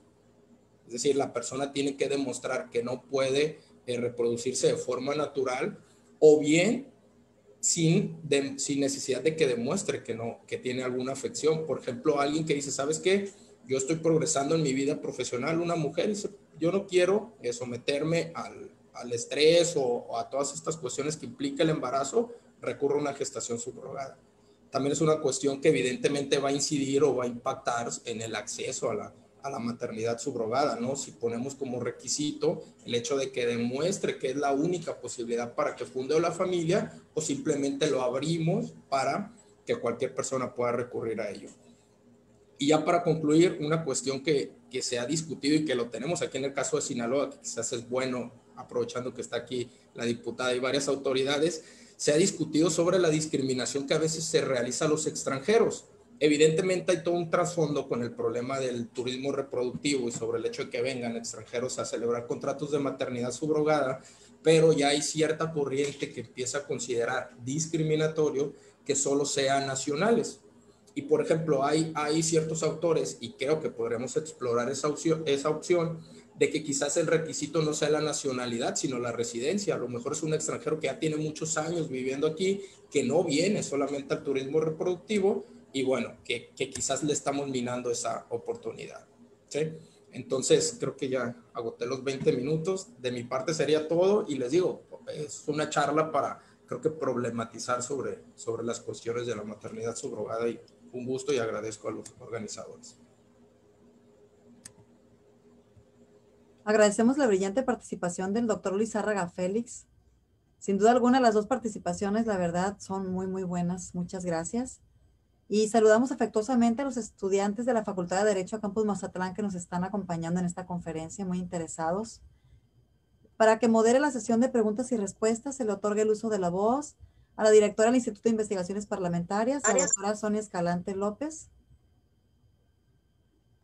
Speaker 5: es decir, la persona tiene que demostrar que no puede reproducirse de forma natural, o bien sin necesidad de que demuestre que tiene alguna afección. Por ejemplo, alguien que dice, ¿sabes qué? Yo estoy progresando en mi vida profesional, una mujer dice, yo no quiero someterme al estrés o a todas estas cuestiones que implica el embarazo, recurro a una gestación subrogada. También es una cuestión que evidentemente va a incidir o va a impactar en el acceso a la maternidad subrogada, ¿no? Si ponemos como requisito el hecho de que demuestre que es la única posibilidad para que funde la familia, o simplemente lo abrimos para que cualquier persona pueda recurrir a ello. Y ya para concluir, una cuestión que se ha discutido y que lo tenemos aquí en el caso de Sinaloa, que quizás es bueno, aprovechando que está aquí la diputada y varias autoridades, se ha discutido sobre la discriminación que a veces se realiza a los extranjeros. Evidentemente hay todo un trasfondo con el problema del turismo reproductivo y sobre el hecho de que vengan extranjeros a celebrar contratos de maternidad subrogada, pero ya hay cierta corriente que empieza a considerar discriminatorio que solo sean nacionales. Y por ejemplo, hay ciertos autores, y creo que podremos explorar esa opción de que quizás el requisito no sea la nacionalidad, sino la residencia. A lo mejor es un extranjero que ya tiene muchos años viviendo aquí, que no viene solamente al turismo reproductivo, y bueno, que quizás le estamos minando esa oportunidad, ¿sí? Entonces, creo que ya agoté los 20 minutos. De mi parte sería todo, y les digo, es una charla para, creo que, problematizar sobre las cuestiones de la maternidad subrogada, y un gusto y agradezco a los organizadores.
Speaker 2: Agradecemos la brillante participación del doctor Lizárraga Félix. Sin duda alguna, las dos participaciones, la verdad, son muy, muy buenas. Muchas gracias. Y saludamos afectuosamente a los estudiantes de la Facultad de Derecho Campus Mazatlán que nos están acompañando en esta conferencia, muy interesados. Para que modere la sesión de preguntas y respuestas, se le otorga el uso de la voz a la directora del Instituto de Investigaciones Parlamentarias, la doctora Sonia Escalante López.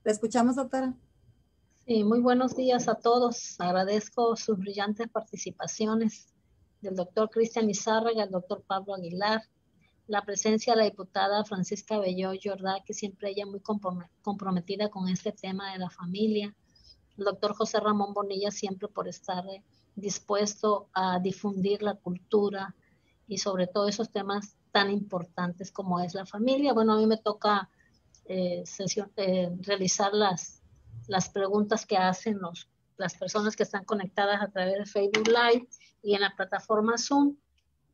Speaker 2: ¿La escuchamos, doctora?
Speaker 3: Sí, muy buenos días a todos. Agradezco sus brillantes participaciones del doctor Cristian Izárraga, el doctor Pablo Aguilar, la presencia de la diputada Francisca Belló Jordá, que siempre ella muy comprometida con este tema de la familia, el doctor José Ramón Bonilla siempre por estar dispuesto a difundir la cultura y sobre todo esos temas tan importantes como es la familia. Bueno, a mí me toca realizar las preguntas que hacen las personas que están conectadas a través de Facebook Live y en la plataforma Zoom.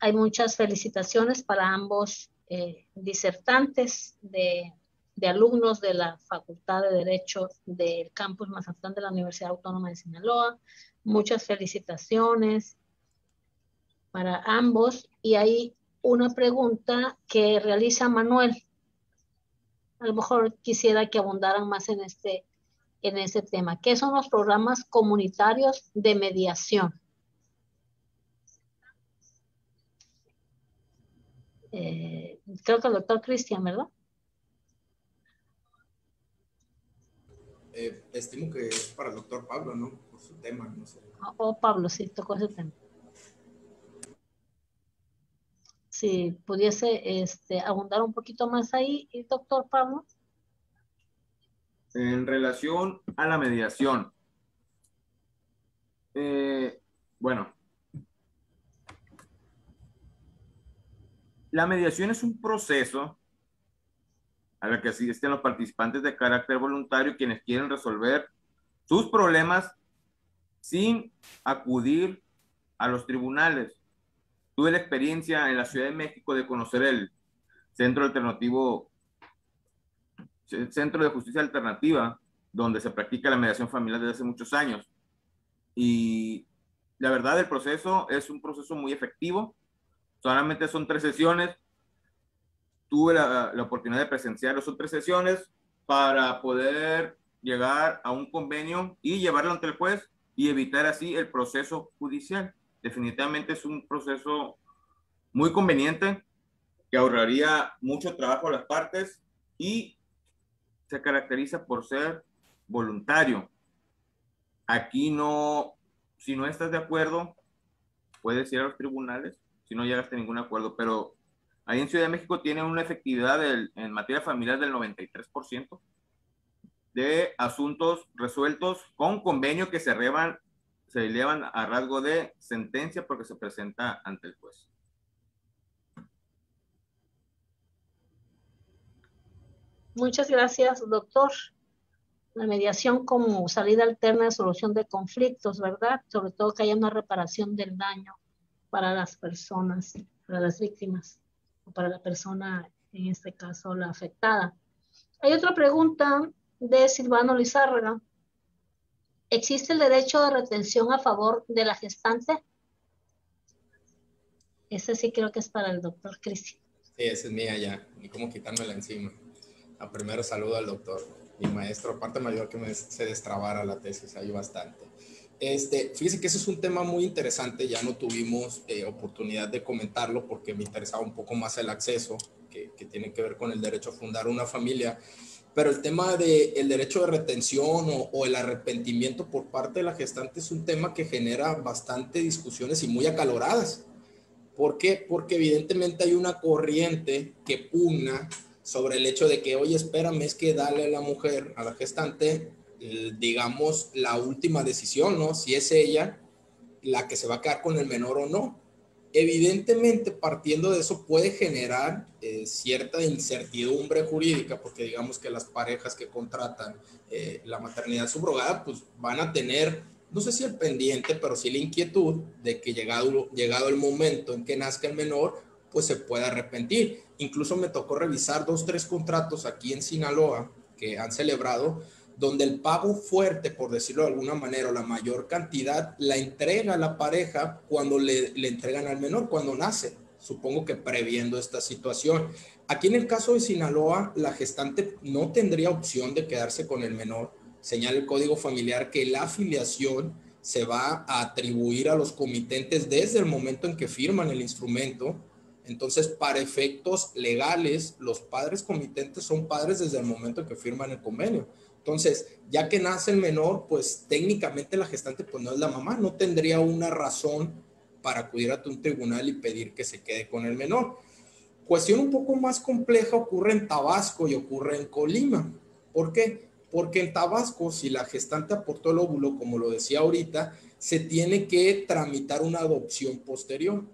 Speaker 3: Hay muchas felicitaciones para ambos disertantes de alumnos de la Facultad de Derecho del Campus Mazatlán de la Universidad Autónoma de Sinaloa. Muchas felicitaciones para ambos. Y hay una pregunta que realiza Manuel. A lo mejor quisiera que abundaran más en ese tema. ¿Qué son los programas comunitarios de mediación? Creo que el doctor Cristian, ¿verdad?
Speaker 5: Estimo que es para el doctor Pablo, ¿no? Por su tema, no sé.
Speaker 3: O Pablo, sí, tocó ese tema. Si pudiese abundar un poquito más ahí, doctor Pablo.
Speaker 1: En relación a la mediación, bueno, la mediación es un proceso a la que asisten los participantes de carácter voluntario quienes quieren resolver sus problemas sin acudir a los tribunales. Tuve la experiencia en la Ciudad de México de conocer el Centro de Justicia Alternativa, donde se practica la mediación familiar desde hace muchos años. Y la verdad, el proceso es un proceso muy efectivo. Solamente son 3 sesiones. Tuve la oportunidad de presenciarlo. Son 3 sesiones para poder llegar a un convenio y llevarlo ante el juez y evitar así el proceso judicial. Definitivamente es un proceso muy conveniente que ahorraría mucho trabajo a las partes y se caracteriza por ser voluntario. Aquí no, si no estás de acuerdo, puedes ir a los tribunales si no llegaste a ningún acuerdo, pero ahí en Ciudad de México tiene una efectividad en materia familiar del 93% de asuntos resueltos con convenio que se elevan a rasgo de sentencia porque se presenta ante el juez.
Speaker 3: Muchas gracias, doctor. La mediación como salida alterna de solución de conflictos, ¿verdad? Sobre todo que haya una reparación del daño para las personas, para las víctimas, o para la persona, en este caso, la afectada. Hay otra pregunta de Silvano Lizárraga. ¿Existe el derecho de retención a favor de la gestante? Ese sí creo que es para el doctor Cristian.
Speaker 5: Sí, esa es mía ya, ni cómo quitármela encima. Primero saludo al doctor, mi maestro, aparte me ayudó a que se destrabara la tesis, ahí bastante. Fíjese que ese es un tema muy interesante, ya no tuvimos oportunidad de comentarlo porque me interesaba un poco más el acceso, que tiene que ver con el derecho a fundar una familia, pero el tema del derecho de retención o el arrepentimiento por parte de la gestante es un tema que genera bastante discusiones y muy acaloradas. ¿Por qué? Porque evidentemente hay una corriente que pugna sobre el hecho de que, oye, espérame, es que dale a la mujer, a la gestante, digamos, la última decisión, ¿no? Si es ella la que se va a quedar con el menor o no. Evidentemente, partiendo de eso, puede generar cierta incertidumbre jurídica, porque digamos que las parejas que contratan la maternidad subrogada, pues van a tener, no sé si el pendiente, pero sí la inquietud de que llegado el momento en que nazca el menor, pues se puede arrepentir. Incluso me tocó revisar 2 o 3 contratos aquí en Sinaloa que han celebrado, donde el pago fuerte, por decirlo de alguna manera, o la mayor cantidad, la entrega a la pareja cuando le entregan al menor, cuando nace. supongo que previendo esta situación. Aquí en el caso de Sinaloa, la gestante no tendría opción de quedarse con el menor. Señala el Código Familiar que la filiación se va a atribuir a los comitentes desde el momento en que firman el instrumento. Entonces, para efectos legales, los padres comitentes son padres desde el momento en que firman el convenio. Entonces, ya que nace el menor, pues técnicamente la gestante pues no es la mamá, no tendría una razón para acudir a un tribunal y pedir que se quede con el menor. Cuestión un poco más compleja ocurre en Tabasco y ocurre en Colima. ¿Por qué? Porque en Tabasco, si la gestante aportó el óvulo, como lo decía ahorita, se tiene que tramitar una adopción posterior.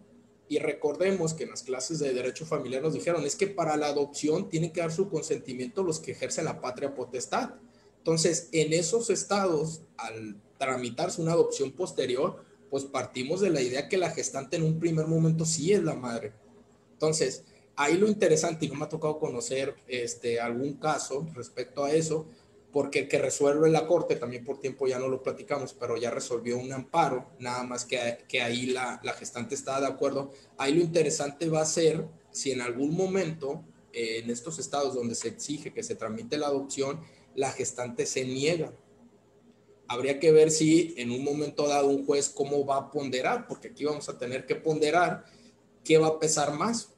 Speaker 5: Y recordemos que en las clases de Derecho Familiar nos dijeron, es que para la adopción tienen que dar su consentimiento los que ejercen la patria potestad. Entonces, en esos estados, al tramitarse una adopción posterior, pues partimos de la idea que la gestante en un primer momento sí es la madre. Entonces, ahí lo interesante, y no me ha tocado conocer algún caso respecto a eso, porque el que resuelve la corte, también por tiempo ya no lo platicamos, pero ya resolvió un amparo, nada más que ahí la gestante está de acuerdo. Ahí lo interesante va a ser si en algún momento, en estos estados donde se exige que se tramite la adopción, la gestante se niega. Habría que ver si en un momento dado un juez cómo va a ponderar, porque aquí vamos a tener que ponderar qué va a pesar más,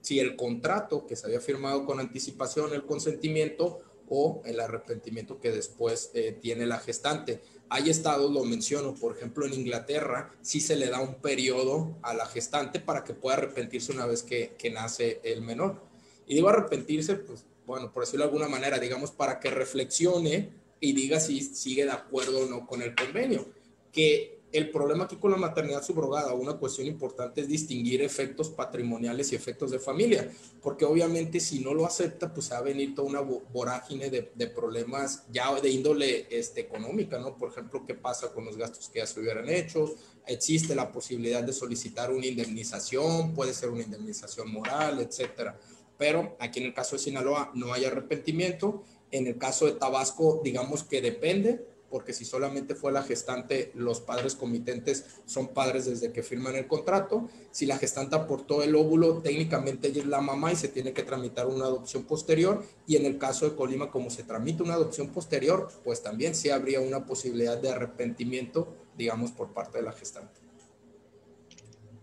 Speaker 5: si el contrato que se había firmado con anticipación, el consentimiento o el arrepentimiento que después tiene la gestante. Hay estados, lo menciono, por ejemplo en Inglaterra, sí se le da un periodo a la gestante para que pueda arrepentirse una vez que nace el menor. Y digo arrepentirse, pues bueno, por decirlo de alguna manera, digamos, para que reflexione y diga si sigue de acuerdo o no con el convenio. Que el problema aquí con la maternidad subrogada, una cuestión importante es distinguir efectos patrimoniales y efectos de familia, porque obviamente si no lo acepta, pues va a venir toda una vorágine de problemas ya de índole económica, ¿no? Por ejemplo, ¿qué pasa con los gastos que ya se hubieran hecho? Existe la posibilidad de solicitar una indemnización, puede ser una indemnización moral, etcétera. Pero aquí en el caso de Sinaloa no hay arrepentimiento. En el caso de Tabasco, digamos que depende, porque si solamente fue la gestante, los padres comitentes son padres desde que firman el contrato. Si la gestante aportó el óvulo, técnicamente ella es la mamá y se tiene que tramitar una adopción posterior. Y en el caso de Colima, como se tramita una adopción posterior, pues también sí habría una posibilidad de arrepentimiento, digamos, por parte de la gestante.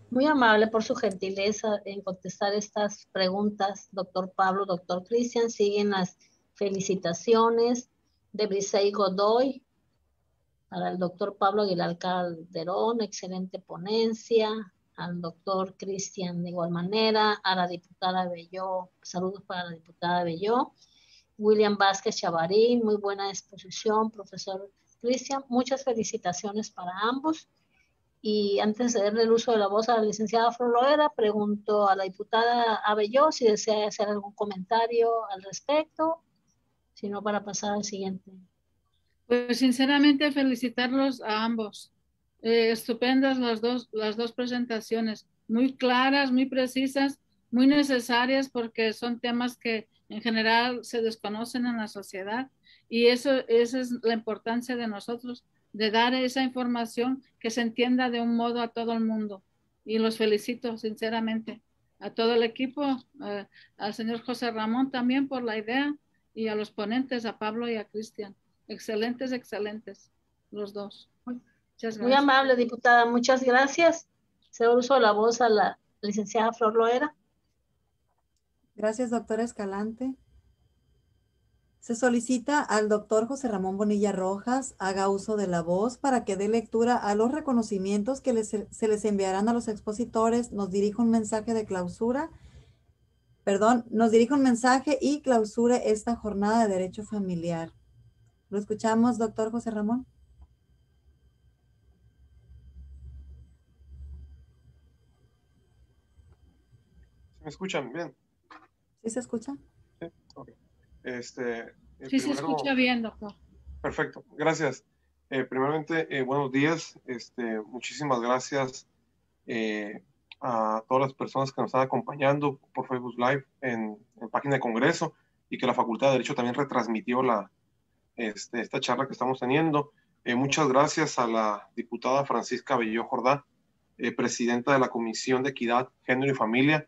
Speaker 3: Muy amable por su gentileza en contestar estas preguntas, doctor Pablo, doctor Cristian. Siguen las felicitaciones de Brisey Godoy para el doctor Pablo Aguilar Calderón, excelente ponencia. Al doctor Cristian de igual manera, a la diputada Belló, saludos para la diputada Belló. William Vázquez Chavarín, muy buena exposición, profesor Cristian. Muchas felicitaciones para ambos. Y antes de darle el uso de la voz a la licenciada Flor Loera, pregunto a la diputada Abelló si desea hacer algún comentario al respecto, si no para pasar al siguiente.
Speaker 4: Pues sinceramente felicitarlos a ambos. Estupendas las dos presentaciones, muy claras, muy precisas, muy necesarias porque son temas que en general se desconocen en la sociedad y esa es la importancia de nosotros, de dar esa información que se entienda de un modo a todo el mundo. Y los felicito sinceramente a todo el equipo, al señor José Ramón también por la idea y a los ponentes, a Pablo y a Cristian. Excelentes, excelentes, los dos. Muchas gracias.
Speaker 3: Muy amable, diputada, muchas gracias. Se da uso de la voz a la licenciada Flor Loera.
Speaker 2: Gracias, doctora Escalante. Se solicita al doctor José Ramón Bonilla Rojas haga uso de la voz para que dé lectura a los reconocimientos que se les enviarán a los expositores. Nos dirija un mensaje de clausura. Nos dirija un mensaje y clausure esta jornada de derecho familiar. ¿Lo escuchamos, doctor José Ramón?
Speaker 6: ¿Me escuchan bien?
Speaker 2: ¿Sí se escucha?
Speaker 6: Sí, ok.
Speaker 4: Sí,
Speaker 6: Primero,
Speaker 4: se escucha bien, doctor.
Speaker 6: Perfecto, gracias. Primeramente, buenos días. Muchísimas gracias a todas las personas que nos están acompañando por Facebook Live en página de Congreso y que la Facultad de Derecho también retransmitió esta charla que estamos teniendo. Muchas gracias a la diputada Francisca Belló Jordá presidenta de la Comisión de Equidad, Género y Familia.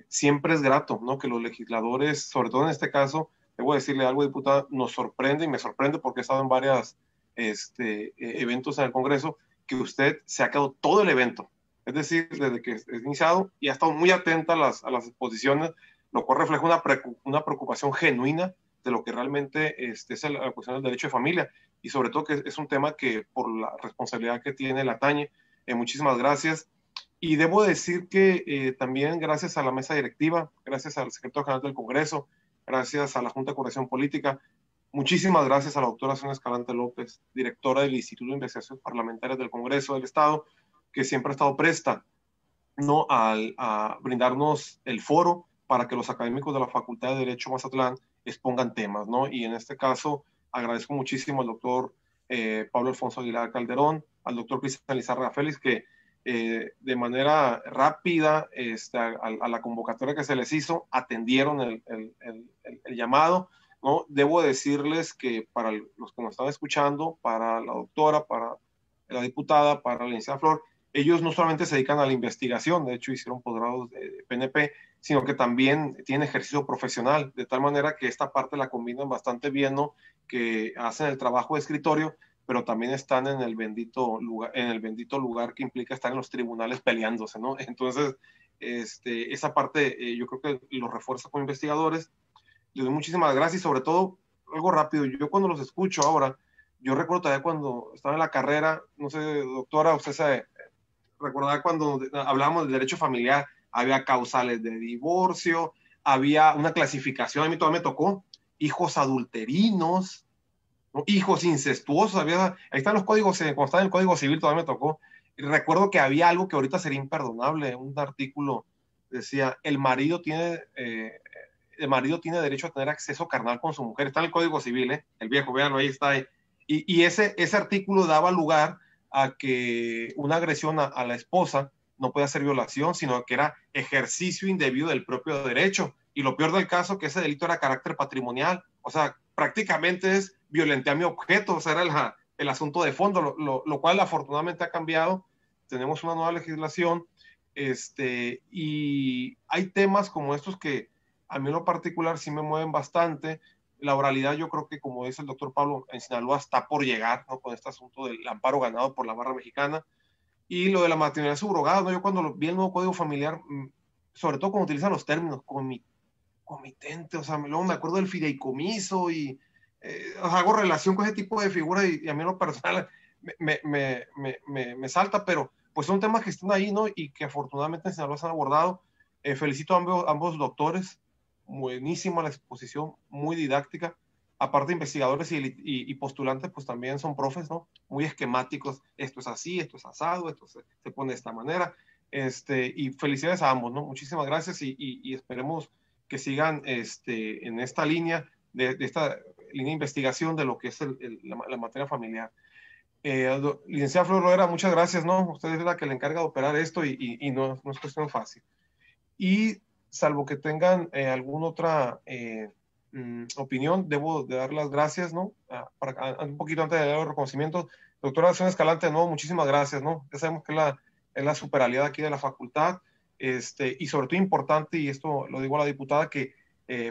Speaker 6: Siempre es grato, ¿no?, que los legisladores, sobre todo en este caso, debo decirle algo, diputada, nos sorprende y me sorprende porque he estado en varios eventos en el Congreso, que usted se ha quedado todo el evento, es decir, desde que es iniciado, y ha estado muy atenta a las exposiciones, lo cual refleja una preocupación genuina de lo que realmente es la cuestión del derecho de familia, y sobre todo que es un tema que por la responsabilidad que tiene le atañe. Muchísimas gracias. Y debo decir que también gracias a la mesa directiva, gracias al secretario general del Congreso, gracias a la Junta de Coordinación Política, muchísimas gracias a la doctora Sonia Escalante López, directora del Instituto de Investigaciones Parlamentarias del Congreso del Estado, que siempre ha estado presta, ¿no?, a brindarnos el foro para que los académicos de la Facultad de Derecho Mazatlán expongan temas, ¿no? Y en este caso agradezco muchísimo al doctor Pablo Alfonso Aguilar Calderón, al doctor Cristian Lizárraga Félix, que de manera rápida a la convocatoria que se les hizo, atendieron el llamado, ¿no? Debo decirles que para los que nos están escuchando, para la doctora, para la diputada, para la licenciada Flor, ellos no solamente se dedican a la investigación, de hecho hicieron posgrados de PNP, sino que también tienen ejercicio profesional, de tal manera que esta parte la combinan bastante bien, ¿no?, que hacen el trabajo de escritorio, pero también están en el bendito lugar que implica estar en los tribunales peleándose, ¿no? Entonces, esa parte yo creo que lo refuerza como investigadores. Les doy muchísimas gracias y sobre todo, algo rápido, yo cuando los escucho ahora, yo recuerdo todavía cuando estaba en la carrera, no sé, doctora, usted se recordará cuando hablábamos del derecho familiar, había causales de divorcio, había una clasificación, a mí todavía me tocó, hijos adulterinos, ¿no?, hijos incestuosos, ahí están los códigos, cuando estaba en el Código Civil todavía me tocó, y recuerdo que había algo que ahorita sería imperdonable, un artículo decía, el marido tiene derecho a tener acceso carnal con su mujer, está en el Código Civil, el viejo, véanlo, ahí está, y ese artículo daba lugar a que una agresión a la esposa no podía ser violación, sino que era ejercicio indebido del propio derecho, y lo peor del caso, que ese delito era carácter patrimonial, o sea, prácticamente es violenté a mi objeto, o sea, era el asunto de fondo, lo cual afortunadamente ha cambiado, tenemos una nueva legislación, y hay temas como estos que a mí en lo particular sí me mueven bastante. La oralidad, yo creo que, como dice el doctor Pablo, en Sinaloa está por llegar, ¿no?, con este asunto del amparo ganado por la barra mexicana, y lo de la maternidad subrogada, ¿no? Yo cuando vi el nuevo Código Familiar, sobre todo cuando utilizan los términos comitente, o sea, luego me acuerdo del fideicomiso y hago relación con ese tipo de figuras y a mí en lo personal me salta, pero pues son temas que están ahí, ¿no?, y que afortunadamente en Sinaloa se han abordado. Felicito a ambos doctores, buenísima la exposición, muy didáctica, aparte de investigadores y postulantes, pues también son profes, ¿no?, muy esquemáticos, esto es así, esto es asado, esto se pone de esta manera, y felicidades a ambos, ¿no?, muchísimas gracias y esperemos que sigan en esta línea, de esta línea de investigación de lo que es la materia familiar. Licenciada Flor Loera, muchas gracias, ¿no? Usted es la que le encarga de operar esto y no es cuestión fácil. Y salvo que tengan alguna otra opinión, debo de dar las gracias, ¿no? Un poquito antes de dar los reconocimientos. Doctora Sonia Escalante, ¿no?, muchísimas gracias, ¿no? Ya sabemos que es la superaliada aquí de la facultad, y sobre todo importante, y esto lo digo a la diputada, que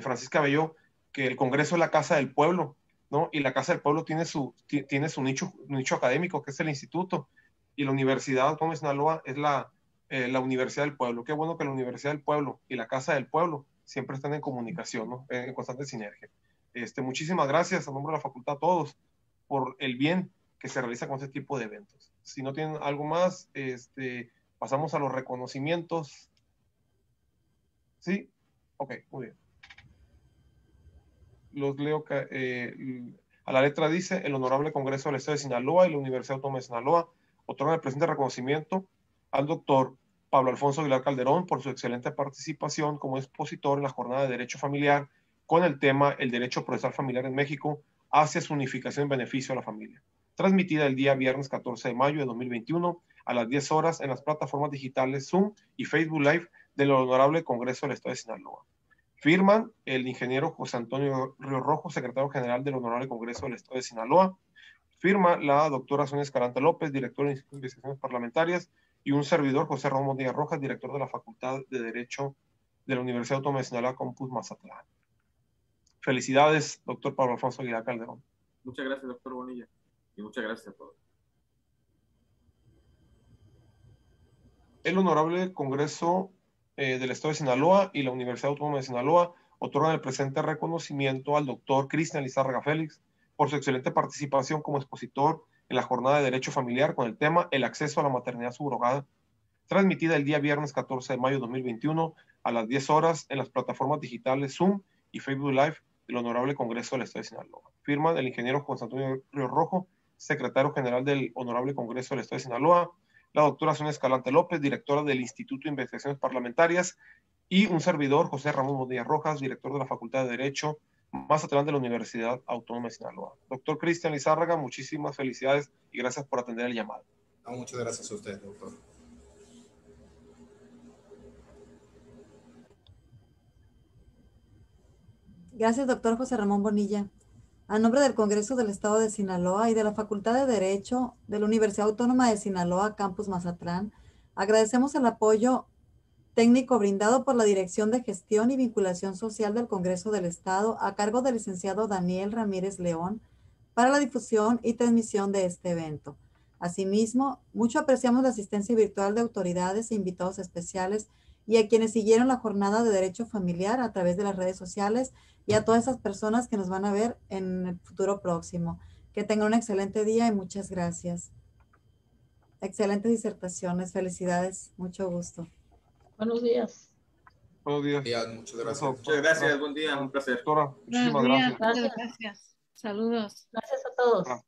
Speaker 6: Francisca Belló, que el Congreso es la casa del pueblo, ¿no? Y la casa del pueblo tiene su nicho académico, que es el instituto, y la Universidad Autónoma de Sinaloa es la Universidad del Pueblo. Qué bueno que la Universidad del Pueblo y la Casa del Pueblo siempre están en comunicación, ¿no?, en constante sinergia. Muchísimas gracias a nombre de la facultad a todos por el bien que se realiza con este tipo de eventos. Si no tienen algo más, pasamos a los reconocimientos. ¿Sí? Ok, muy bien. Los leo. A la letra dice: el Honorable Congreso del Estado de Sinaloa y la Universidad Autónoma de Sinaloa otorgan el presente reconocimiento al doctor Pablo Alfonso Aguilar Calderón por su excelente participación como expositor en la jornada de Derecho Familiar con el tema El Derecho Procesal Familiar en México hacia su unificación en beneficio a la familia, transmitida el día viernes 14 de mayo de 2021 a las 10 horas en las plataformas digitales Zoom y Facebook Live del Honorable Congreso del Estado de Sinaloa. Firman el ingeniero José Antonio Río Rojo, secretario general del Honorable Congreso del Estado de Sinaloa. Firma la doctora Sonia Escalante López, directora de Investigaciones Parlamentarias, y un servidor, José Ramón Díaz Rojas, director de la Facultad de Derecho de la Universidad Autónoma de Sinaloa, Campus Mazatlán. Felicidades, doctor Pablo Alfonso Aguilar Calderón.
Speaker 1: Muchas gracias, doctor Bonilla, y muchas gracias a todos.
Speaker 6: El Honorable Congreso del Estado de Sinaloa y la Universidad Autónoma de Sinaloa otorgan el presente reconocimiento al doctor Cristian Lizárraga Félix por su excelente participación como expositor en la jornada de Derecho Familiar con el tema El acceso a la maternidad subrogada, transmitida el día viernes 14 de mayo de 2021 a las 10 horas en las plataformas digitales Zoom y Facebook Live del Honorable Congreso del Estado de Sinaloa. Firma del ingeniero José Antonio Río Rojo, secretario general del Honorable Congreso del Estado de Sinaloa, la doctora Sonia Escalante López, directora del Instituto de Investigaciones Parlamentarias, y un servidor, José Ramón Bonilla Rojas, director de la Facultad de Derecho Mazatlán de la Universidad Autónoma de Sinaloa. Doctor Cristian Lizárraga, muchísimas felicidades y gracias por atender el llamado.
Speaker 5: No, muchas gracias a usted, doctor.
Speaker 2: Gracias, doctor José Ramón Bonilla. A nombre del Congreso del Estado de Sinaloa y de la Facultad de Derecho de la Universidad Autónoma de Sinaloa, Campus Mazatlán, agradecemos el apoyo técnico brindado por la Dirección de Gestión y Vinculación Social del Congreso del Estado a cargo del licenciado Daniel Ramírez León para la difusión y transmisión de este evento. Asimismo, mucho apreciamos la asistencia virtual de autoridades e invitados especiales y a quienes siguieron la jornada de Derecho Familiar a través de las redes sociales y a todas esas personas que nos van a ver en el futuro próximo. Que tengan un excelente día y muchas gracias. Excelentes disertaciones, felicidades, mucho gusto.
Speaker 3: Buenos días.
Speaker 6: Buenos días.
Speaker 5: Muchas gracias.
Speaker 1: Muchas gracias, buen día, un placer.
Speaker 6: Doctora, muchísimas
Speaker 4: Buenos días,
Speaker 6: gracias.
Speaker 4: muchas gracias. Saludos.
Speaker 3: Gracias a todos.